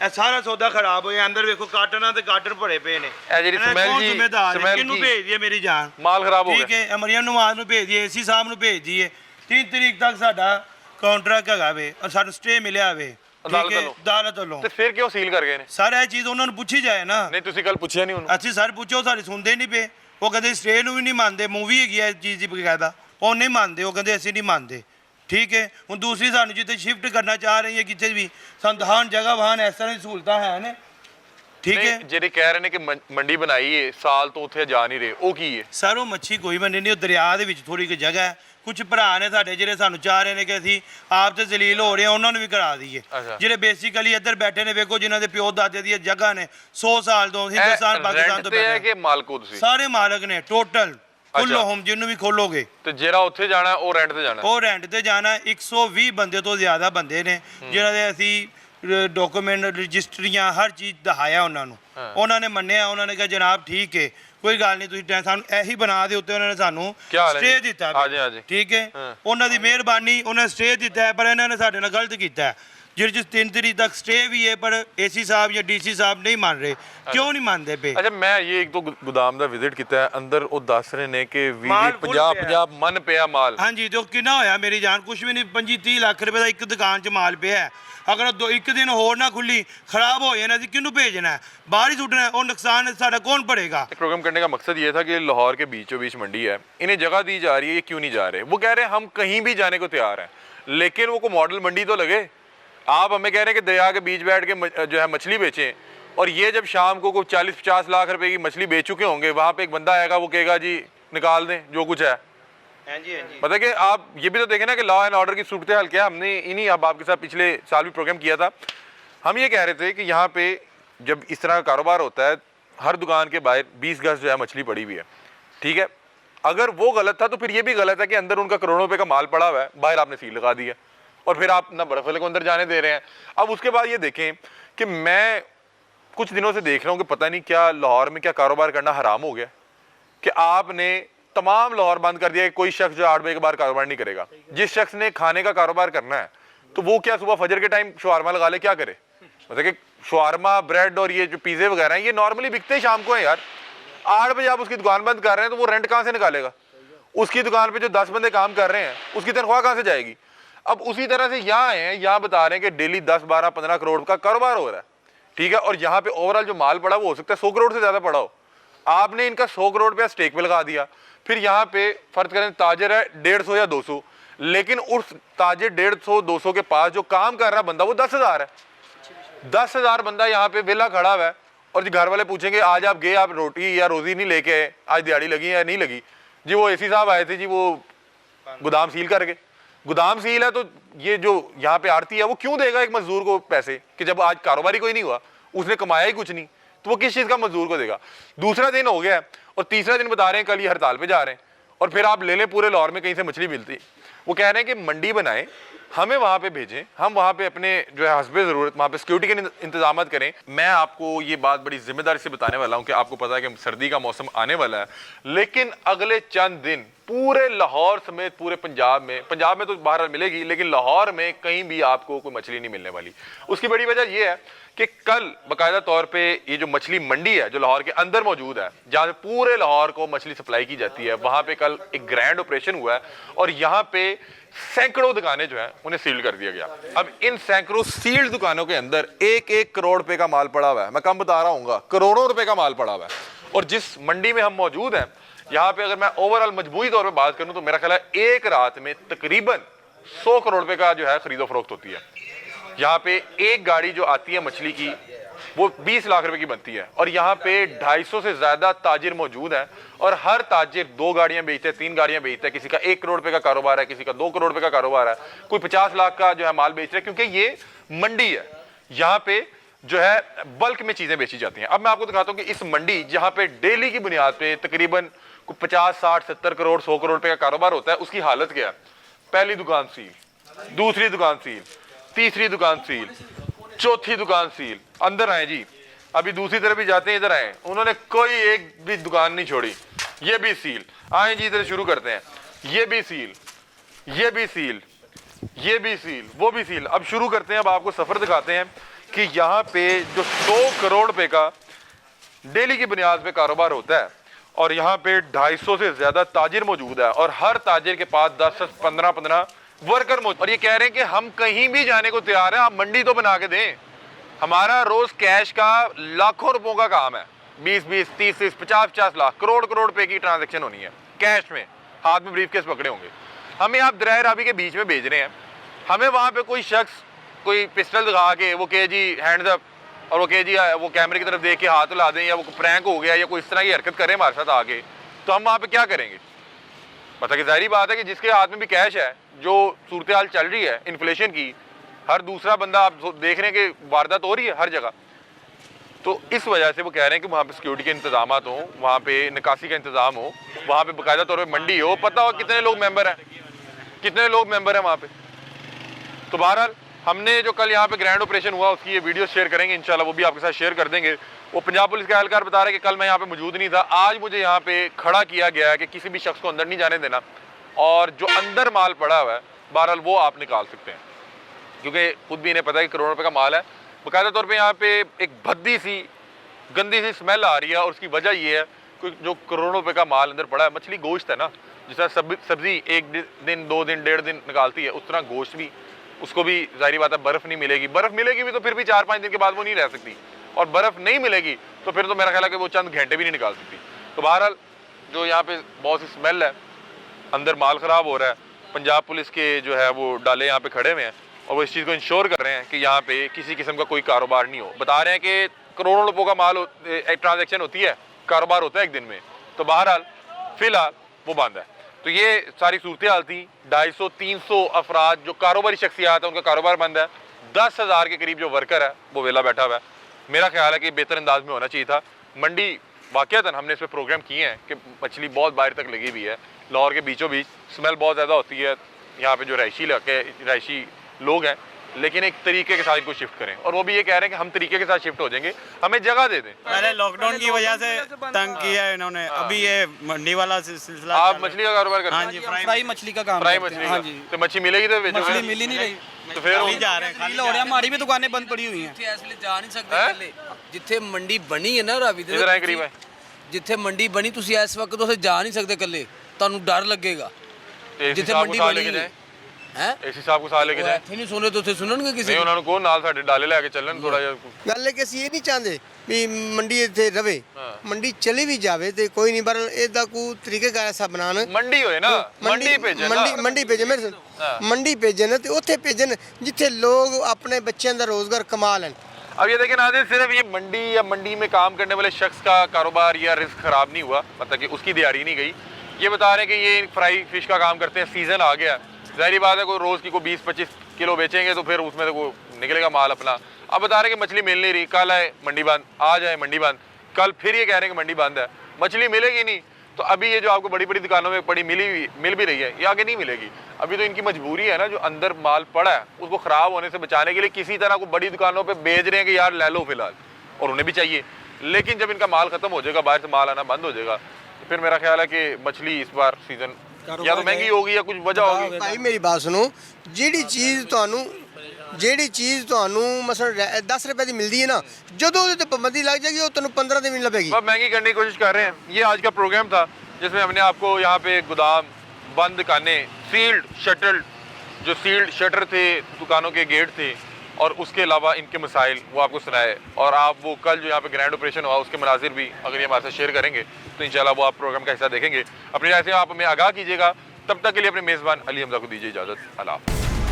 ਇਹ ਸਾਰਾ ਸੌਦਾ ਖਰਾਬ ਹੋਇਆ। ਅੰਦਰ ਵੇਖੋ ਕਾਟਨਾਂ ਤੇ ਕਾਟਨ ਭਰੇ ਪਏ ਨੇ। ਇਹ ਜਿਹੜੀ ਇਹਨਾਂ ਸਮੈਲ ਕੌਣ ਜੀ, ਜ਼ਿੰਮੇਦਾਰ ਹੈ? ਸਮੈਲ ਕਿਹਨੂੰ ਕੀ? ਭੇਜ ਦਈਏ ਮੇਰੀ ਜਾਨ? माल खराब हो ਠੀਕ गया। ਹੈ, ਅਮਰੀਅਨ ਨਵਾਜ਼ ਨੂੰ ਭੇਜ ਦਈਏ, ਏਸੀ ਸਾਹਿਬ ਨੂੰ ਭੇਜ ਦਈਏ। 30 ਤਰੀਕ ਤੱਕ ਸਾਡਾ ਕੰਟਰੈਕਟ ਹੈਗਾ ਵੇ ਔਰ ਸਾਨੂੰ ਸਟੇ ਮਿਲਿਆ ਵੇ ਅਦਾਲਤ ਵੱਲੋਂ। ਤੇ ਫਿਰ ਕਿਉਂ ਸੀਲ ਕਰ ਗਏ ਨੇ? ਸਰ ਇਹ ਚੀਜ਼ ਉਹਨਾਂ ਨੂੰ ਪੁੱਛੀ ਜਾਏ ਨਾ। ਨਹੀਂ ਤੁਸੀਂ ਕੱਲ ਪੁੱਛਿਆ ਨਹੀਂ ਉਹਨੂੰ? ਅਸੀਂ ਸਰ ਪੁੱਛੋ, ਸਾਡੇ ਸੁਣਦੇ ਨਹੀਂ ਪਏ। ਉਹ ਕਹਿੰਦੇ ਸਟੇ ਨੂੰ ਵੀ ਨਹੀਂ ਮੰਨਦੇ, ਮੂਵੀ ਹੈਗੀ ਹੈ ਇਸ ਚੀਜ਼ ਦੀ ਬਕਾਇਦਾ, ਉਹ ਨਹੀਂ ਮੰਨਦੇ। ਉਹ ਕਹਿੰਦੇ ਅਸੀਂ ਨਹੀਂ ਮੰਨਦੇ। ਠੀਕ ਹੈ, ਹੁਣ ਦੂਸਰੀ ਸਾਨੂੰ ਜਿੱਥੇ ਸ਼ਿਫਟ ਕਰਨਾ ਚਾਹ ਰਹੀ ਹੈ ਕਿਤੇ ਵੀ, ਸਾਨੂੰ ਦਹਾਨ ਜਗ੍ਹਾ ਵਾਹਨ ਇਸ ਤਰ੍ਹਾਂ ਦੀ ਸਹੂਲਤਾਂ ਹੈ ਨੇ। ਠੀਕ ਹੈ, ਜਿਹੜੇ ਕਹਿ ਰਹੇ ਨੇ ਕਿ ਮੰਡੀ ਬਣਾਈ ਏ ਸਾਲ ਤੋਂ ਉੱਥੇ ਜਾ ਨਹੀਂ ਰਹੇ, ਉਹ ਕੀ ਹੈ? ਸਰ ਉਹ ਮੱਛੀ ਕੋਈ ਮੰਡੀ ਨਹੀਂ, ਉਹ ਦਰਿਆ ਦੇ ਵਿੱਚ ਥੋੜੀ ਜਿਹੀ ਜਗ੍ਹਾ ਹੈ। ਕੁਝ ਭਰਾ ਨੇ ਸਾਡੇ ਜਿਹੜੇ ਸਾਨੂੰ ਚਾਹ ਰਹੇ ਨੇ ਕਿ ਅਸੀਂ ਆਪ ਤੇ ਜ਼ਲੀਲ ਹੋ ਰਹੇ ਹਾਂ, ਉਹਨਾਂ ਨੂੰ ਵੀ ਕਰਾ ਦਈਏ। ਜਿਹੜੇ ਬੇਸਿਕਲੀ ਇੱਧਰ ਬੈਠੇ ਨੇ, ਵੇਖੋ ਜਿਨ੍ਹਾਂ ਦੇ ਪਿਓ ਦਾਦੇ ਦੀ ਜਗ੍ਹਾ ਨੇ 100 ਸਾਲ ਤੋਂ ਹਿੰਦੁਸਤਾਨ ਪਾਕਿਸਤਾਨ ਤੋਂ ਬੈਠੇ ਹੈ ਬੈਠੇ ਕਿ ਮਾਲਕ ਹੋ ਤੁਸੀਂ? ਸਾਰੇ ਮਾਲਕ ਨੇ ਟੋਟਲ ਖੁੱਲੋ ਹਮ ਜਿਹਨੂੰ ਵੀ ਖੋਲੋਗੇ। ਤੇ ਜਿਹੜਾ ਉੱਥੇ ਜਾਣਾ ਉਹ ਰੈਂਟ ਤੇ ਜਾਣਾ? ਉਹ ਰੈਂਟ ਤੇ ਜਾਣਾ। 120 ਬੰਦੇ ਤੋਂ ਜ਼ਿਆਦਾ ਬੰਦੇ ਨੇ ਜਿਹਨਾਂ ਦੇ ਅਸੀਂ ਡਾਕੂਮੈਂਟ, ਰਜਿਸਟਰੀਆਂ, ਹਰ ਚੀਜ਼ ਦਿਖਾਇਆ ਉਹਨਾਂ ਨੂੰ। ਉਹਨਾਂ ਨੇ ਮੰਨਿਆ। ਉਹਨਾਂ ਨੇ ਕਿਹਾ ਜਨਾਬ ਠੀਕ ਹੈ, ਕੋਈ ਗੱਲ ਨਹੀਂ, ਤੁਸੀਂ ਸਾਨੂੰ ਇਹੀ ਬਣਾ ਦੇ ਉੱਤੇ ਉਹਨਾਂ ਨੇ ਸਾਨੂੰ ਕੀ ਹਾਲ ਹੈ ਸਟੇ ਜੀ? ਦਿੱਤਾ ਹਾਂਜੀ, ਹਾਂਜੀ। ਠੀਕ ਹੈ, ਹਾਂ। ਉਹਨਾਂ ਦੀ ਮਿਹਰਬਾਨੀ, ਉਹਨਾਂ ਸਟੇ ਦਿੱਤਾ ਹੈ, ਪਰ ਇਹਨਾਂ ਨੇ ਸਾਡੇ ਨਾਲ ਗਲਤ ਕੀਤਾ ਹੈ। ਜਿਹਦੇ 'ਚ 3 ਤਰੀਕ ਤੱਕ ਸਟੇ ਵੀ ਹੈ, ਪਰ ਏਸੀ ਸਾਹਿਬ ਜਾਂ ਡੀਸੀ ਸਾਹਿਬ ਨਹੀਂ ਮੰਨ ਰਹੇ। ਕਿਉਂ ਨਹੀਂ ਮੰਨਦੇ ਪਏ? ਅੱਛਾ, ਮੈਂ ਇਹ ਇੱਕ ਦੋ ਗੋਦਾਮ ਦਾ ਵਿਜ਼ਿਟ ਕੀਤਾ ਹੈ, ਅੰਦਰ ਉਹ ਦੱਸ ਰਹੇ ਨੇ ਕਿ 20 ਮਾਲ full 50 ਪਿਆ। ਮਨ ਪਿਆ ਮਾਲ। ਹਾਂਜੀ, ਜੋ ਕਿੰਨਾ ਹੋਇਆ ਮੇਰੀ ਜਾਨ, ਕੁਛ ਵੀ ਨਹੀਂ, 25-30 ਲੱਖ ਰੁਪਏ ਦਾ ਇੱਕ ਦੁਕਾਨ 'ਚ ਮਾਲ ਪਿਆ ਹੈ। अगर दो एक दिन और ना खुली खराब हो जाना, किन्नू भेजना है, बाहर ही सुटना है, और नुकसान सारा कौन पड़ेगा? प्रोग्राम करने का मकसद ये था कि लाहौर के बीचों बीच मंडी है, इन्हें जगह दी जा रही है, ये क्यों नहीं जा रहे? वो कह रहे हैं हम कहीं भी जाने को तैयार हैं, लेकिन वो को मॉडल मंडी तो लगे। आप हमें कह रहे हैं कि दरिया के बीच बैठ के जो है मछली बेचें, और ये जब शाम को 40-50 लाख रुपए की मछली बेच चुके होंगे, वहाँ पे एक बंदा आएगा, वो कहेगा जी निकाल दें जो कुछ है। मतलब कि आप ये भी तो देखें ना कि लॉ एंड ऑर्डर की सूरत हाल क्या है। हमने इन्हीं अब आपके साथ पिछले साल भी प्रोग्राम किया था, हम ये कह रहे थे कि यहाँ पे जब इस तरह का कारोबार होता है, हर दुकान के बाहर 20 गज जो है मछली पड़ी हुई है, ठीक है। अगर वो गलत था तो फिर ये भी गलत है कि अंदर उनका करोड़ों रुपए का माल पड़ा हुआ है, बाहर आपने सील लगा दी है, और फिर आप ना बर्फ वाले को अंदर जाने दे रहे हैं। अब उसके बाद ये देखें कि मैं कुछ दिनों से देख रहा हूँ कि पता नहीं क्या लाहौर में क्या कारोबार करना हराम हो गया कि आपने तमाम लाहौर बंद कर दिया कि कोई शख्स जो 8 बजे के बाद कारोबार नहीं करेगा। जिस शख्स ने खाने का कारोबार करना है तो वो क्या सुबह फजर के टाइम शवारमा लगा ले, क्या करे? मतलब कि शवारमा, ब्रेड और ये जो पिज़्ज़े वगैरह हैं, ये नॉर्मली बिकते ही शाम को हैं यार। 8 बजे आप उसकी दुकान बंद कर रहे हैं तो वो रेंट कहाँ से निकालेगा? उसकी दुकान पे जो 10 बंदे काम कर रहे हैं उसकी तनख्वाह कहाँ से जाएगी? अब उसी तरह से यहाँ हैं, यहाँ बता रहे हैं कि डेली 10, 12, 15 करोड़ का कारोबार हो रहा है, ठीक है। और यहाँ पे ओवरऑल जो माल पड़ा वो हो सकता है 100 करोड़ से ज़्यादा पड़ा हो। आपने इनका 100 करोड़ रुपया स्टेक पे लगा दिया। फिर यहाँ पे फर्ज करें ताजर है 150 या 200, लेकिन उस ताजर 150-200 के पास जो काम कर रहा बंदा वो 10,000 है। 10,000 बंदा यहाँ पे वेला खड़ा हुआ है, और जी घर वाले पूछेंगे आज आप गए, आप रोटी या रोजी नहीं लेके आए, आज दिहाड़ी लगी या नहीं लगी? जी वो एसी साहब आए थे जी, वो गोदाम सील कर गए। गोदाम सील है तो ये जो यहाँ पे आड़ती है वो क्यों देगा एक मजदूर को पैसे, कि जब आज कारोबारी कोई नहीं हुआ, उसने कमाया ही कुछ नहीं, तो वो किस चीज़ का मजदूर को देगा? दूसरा दिन हो गया है और तीसरा दिन बता रहे हैं कल ये हड़ताल पे जा रहे हैं, और फिर आप ले लें पूरे लाहौर में कहीं से मछली मिलती। वो कह रहे हैं कि मंडी बनाएं, हमें वहाँ पे भेजें, हम वहाँ पे अपने जो है हस्बे ज़रूरत वहाँ पे सिक्योरिटी के इंतजाम करें। मैं आपको ये बात बड़ी जिम्मेदारी से बताने वाला हूँ कि आपको पता है कि सर्दी का मौसम आने वाला है, लेकिन अगले चंद दिन पूरे लाहौर समेत पूरे पंजाब में तो बहरहाल मिलेगी, लेकिन लाहौर में कहीं भी आपको कोई मछली नहीं मिलने वाली। उसकी बड़ी वजह यह है कि कल बाकायदा तौर पे ये जो मछली मंडी है जो लाहौर के अंदर मौजूद है, जहाँ से पूरे लाहौर को मछली सप्लाई की जाती है, वहाँ पे कल एक ग्रैंड ऑपरेशन हुआ है, और यहाँ पे सैकड़ों दुकानें जो हैं उन्हें सील कर दिया गया। अब इन सैकड़ों सील्ड दुकानों के अंदर 1-1 करोड़ रुपए का माल पड़ा हुआ है। मैं कम बता रहा हूँ, करोड़ों रुपए का माल पड़ा हुआ है। और जिस मंडी में हम मौजूद हैं, यहाँ पे अगर मैं ओवरऑल मजमूई तौर पे बात करूँ तो मेरा ख्याल है एक रात में तकरीबन 100 करोड़ रुपए का जो है खरीदो फरोख्त होती है। यहाँ पे एक गाड़ी जो आती है मछली की वो 20 लाख रुपए की बनती है, और यहाँ पे 250 से ज्यादा ताजिर मौजूद हैं, और हर ताजिर 2 गाड़ियां बेचते हैं, 3 गाड़ियां बेचते हैं। किसी का 1 करोड़ रुपए का कारोबार है, किसी का 2 करोड़ रुपए का कारोबार है, कोई 50 लाख का जो है माल बेच रहे हैं, क्योंकि ये मंडी है, यहाँ पे जो है बल्क में चीजें बेची जाती हैं। अब मैं आपको दिखाता हूँ कि इस मंडी जहाँ पे डेली की बुनियाद पे तकरीबन 50, 60, 70 करोड़, 100 करोड़ रुपए का कारोबार होता है, उसकी हालत क्या है? पहली दुकान सील, दूसरी दुकान सील, तीसरी दुकान सील, चौथी दुकान सील। अंदर आए जी, अभी दूसरी तरफ भी जाते हैं, इधर आए, उन्होंने कोई एक भी दुकान नहीं छोड़ी, ये भी सील। आए जी इधर शुरू करते हैं, ये भी सील, ये भी सील, ये भी सील, वो भी सील। अब शुरू करते हैं, अब आपको सफर दिखाते हैं कि यहाँ पे जो 100 करोड़ रुपए का डेली की बुनियाद पे कारोबार होता है, और यहाँ पे 250 से ज्यादा ताजिर मौजूद है, और हर ताजिर के पास 10-15 वर्कर मौजूद, और ये कह रहे हैं कि हम कहीं भी जाने को तैयार हैं, आप मंडी तो बना के दें। हमारा रोज कैश का लाखों रुपयों का काम है, 20-20, 30-30, 50-50 लाख, करोड़ रुपए की ट्रांजैक्शन होनी है कैश में, हाथ में ब्रीफकेस पकड़े होंगे। हमें आप दरिया रावी के बीच में भेज रहे हैं, हमें वहाँ पे कोई शख्स कोई पिस्टल दिखा के वो कहे जी हैंड्स अप, और वो कहे जी वो कैमरे की तरफ देख के हाथ ला दें, या वो प्रैंक हो गया या कोई इस तरह की हरकत करें हमारे साथ आके, तो हम वहाँ पे क्या करेंगे? मतलब कि जाहिर बात है कि जिसके हाथ में भी कैश है, जो सूरत हाल चल रही है इन्फ्लेशन की, हर दूसरा बंदा आप देख रहे हैं कि वारदात हो रही है हर जगह, तो इस वजह से वो कह रहे हैं कि वहाँ पे सिक्योरिटी के इंतजाम हो, वहाँ पे निकासी का इंतजाम हो, वहाँ पे बाकायदा तौर पर मंडी हो, पता हो कितने लोग मेंबर हैं, कितने लोग मेंबर हैं वहाँ पे। तो बहरहाल हमने जो कल यहाँ पे ग्रैंड ऑपरेशन हुआ उसकी ये वीडियो शेयर करेंगे इंशाल्लाह, वो भी आपके साथ शेयर कर देंगे। वो पंजाब पुलिस के एहलकार बता रहे हैं कि कल मैं यहाँ पे मौजूद नहीं था, आज मुझे यहाँ पे खड़ा किया गया है कि किसी भी शख्स को अंदर नहीं जाने देना, और जो अंदर माल पड़ा हुआ है बहरहाल वो आप निकाल सकते हैं, क्योंकि खुद भी इन्हें पता है कि करोड़ों रुपये का माल है। बाकायदा तौर पर यहाँ पे एक भद्दी सी गंदी सी स्मेल आ रही है, और उसकी वजह ये है कि जो करोड़ों रुपए का माल अंदर पड़ा है, मछली गोश्त है ना, जिस तरह सब्जी 1 दिन 2 दिन 1.5 दिन निकालती है, उस तरह गोश्त भी, उसको भी जाहिर बात है बर्फ़ नहीं मिलेगी। बर्फ़ मिलेगी भी तो फिर भी 4-5 दिन के बाद वो नहीं रह सकती, और बर्फ़ नहीं मिलेगी तो फिर तो मेरा ख्याल है कि वो चंद घंटे भी नहीं निकाल सकती। तो बहरहाल जो यहाँ पे बहुत सी स्मेल है, अंदर माल ख़राब हो रहा है, पंजाब पुलिस के जो है वो डाले यहाँ पे खड़े हुए हैं और वो इस चीज़ को इंश्योर कर रहे हैं कि यहाँ पे किसी किस्म का कोई कारोबार नहीं हो। बता रहे हैं कि करोड़ों रुपयों का माल एक ट्रांजैक्शन होती है, कारोबार होता है एक दिन में, तो बहरहाल फ़िलहाल वो बंद है। तो ये सारी सूरत हाल थी। 250-300 अफराद जो कारोबारी शख्सियात है उनका कारोबार बंद है, 10,000 के करीब जो वर्कर है वो वेला बैठा हुआ है। मेरा ख्याल है कि बेहतर अंदाज में होना चाहिए था। मंडी वाक़तन हमने इस पर प्रोग्राम किए हैं कि मछली बहुत बाहर तक लगी हुई है, लाहौर के बीचों बीच स्मेल बहुत ज़्यादा होती है, यहाँ पे जो रहायशी लोग हैं, लेकिन एक तरीके के साथ इनको शिफ्ट करें, और वो भी ये कह रहे हैं कि हम तरीके के साथ शिफ्ट हो जाएंगे, हमें जगह दे दें। पहले लॉकडाउन की वजह से तंग किया है इन्होंने, अभी ये मंडी वाला सिलसिला। आप मछली का कारोबार करते हैं? हाँ जी, फ्राई मछली का काम फ्राई करते हैं। मछली हाँ का। जी। तो मछली मिलेगी तो मछली मिल ही नहीं रही, तो फिर अभी जा रहे हैं, खाली हो रहा है। हमारी भी दुकानें बंद पड़ी हुई हैं। ਜਾ ਨਹੀਂ ਸਕਦੇ ਇਕੱਲੇ ਜਿੱਥੇ ਮੰਡੀ ਬਣੀ ਹੈ ਨਾ ਰਾਵੀ ਦੇ इधर आए करीब है ਜਿੱਥੇ ਮੰਡੀ ਬਣੀ ਤੁਸੀਂ ਇਸ ਵਕਤ ਉੱਥੇ ਜਾ ਨਹੀਂ ਸਕਦੇ ਇਕੱਲੇ, ਤੁਹਾਨੂੰ ਡਰ ਲੱਗੇਗਾ एसी ਜਿੱਥੇ साहब को ਮੰਡੀ साथ ਬਣੀ लेके ਹੈ जाए, ਹੈ एसी साहब को साथ लेके जाए। ਇੱਥੇ ਨਹੀਂ ਸੁਣੇ ਤਾਂ ਉੱਥੇ ਸੁਣਨਗੇ ਕਿਸੇ नहीं उन्होंने को नाल साडे डाले लेके चलन थोड़ा जिहा। ਗੱਲ ਹੈ ਕਿ ਅਸੀਂ ਇਹ ਨਹੀਂ ਚਾਹੁੰਦੇ ਵੀ ਮੰਡੀ ਇੱਥੇ ਰਵੇ, ਮੰਡੀ ਚਲੀ ਵੀ ਜਾਵੇ ਤੇ ਕੋਈ ਨਹੀਂ, ਪਰ ਇਹਦਾ ਕੋਈ ਤਰੀਕੇਕਾਰ ਐਸਾ ਬਣਾਉਣ, मंडी होए ना, मंडी भेजे ना। ਮੰਡੀ ਭੇਜੇ ਮੇਰੇ ਮੰਡੀ ਭੇਜਣ ਤੇ ਉੱਥੇ ਭੇਜਣ ਜਿੱਥੇ ਲੋਕ ਆਪਣੇ ਬੱਚਿਆਂ ਦਾ ਰੋਜ਼ਗਾਰ ਕਮਾ ਲੈਣ। अब ये देखें नाज़रीन, सिर्फ ये मंडी या मंडी में काम करने वाले शख्स का कारोबार या रिस्क ख़राब नहीं हुआ, मतलब कि उसकी दिहाड़ी नहीं गई। ये बता रहे हैं कि ये फ्राई फिश का काम करते हैं, सीज़न आ गया, ज़ाहिर बात है कोई रोज़ की कोई 20-25 किलो बेचेंगे तो फिर उसमें तो वो निकलेगा माल अपना। अब बता रहे हैं कि मछली मिल नहीं रही, कल आए मंडी बंद, आज आए मंडी बंद, कल फिर ये कह रहे हैं कि मंडी बंद है, मछली मिलेगी नहीं। तो अभी ये जो आपको बड़ी बड़ी दुकानों में पड़ी मिल भी रही है, ये आगे नहीं मिलेगी। अभी तो इनकी मजबूरी है ना, जो अंदर माल पड़ा है उसको ख़राब होने से बचाने के लिए किसी तरह को बड़ी दुकानों पे बेच रहे हैं कि यार ले लो फिलहाल, और उन्हें भी चाहिए। लेकिन जब इनका माल ख़त्म हो जाएगा, बाहर से माल आना बंद हो जाएगा, तो फिर मेरा ख्याल है कि मछली इस बार सीज़न या तो महंगी होगी या कुछ वजह होगी। ਭਾਈ ਮੇਰੀ ਬਾਤ ਸੁਣੋ, ਜਿਹੜੀ ਚੀਜ਼ ਤੁਹਾਨੂੰ ਮਸਲ 10 ਰੁਪਏ ਦੀ ਮਿਲਦੀ ਹੈ ਨਾ, ਜਦੋਂ ਉਹਦੇ ਤੇ ਪਾਬੰਦੀ ਲੱਗ जाएगी ਉਹ ਤੁਹਾਨੂੰ 15 ਦੀ ਵੀ ਨਹੀਂ ਲੱਭੇਗੀ। अब महंगी करने की कोशिश कर रहे हैं। ये आज का प्रोग्राम था जिसमें हमने आपको यहाँ पे गोदाम, बंद दुकानें, जो सील्ड शटर थे, दुकानों के गेट थे, और उसके अलावा इनके मसाइल वो आपको सुनाए, और आप वो कल जो यहाँ पे ग्रैंड ऑपरेशन हुआ उसके मनाजिर भी अगर ये हमारे साथ शेयर करेंगे तो इंशाल्लाह वो आप प्रोग्राम का हिस्सा देखेंगे। अपनी राय से आप हमें आगाह कीजिएगा। तब तक के लिए अपने मेज़बान अली हमजा को दीजिए इजाज़त। अल्लाह।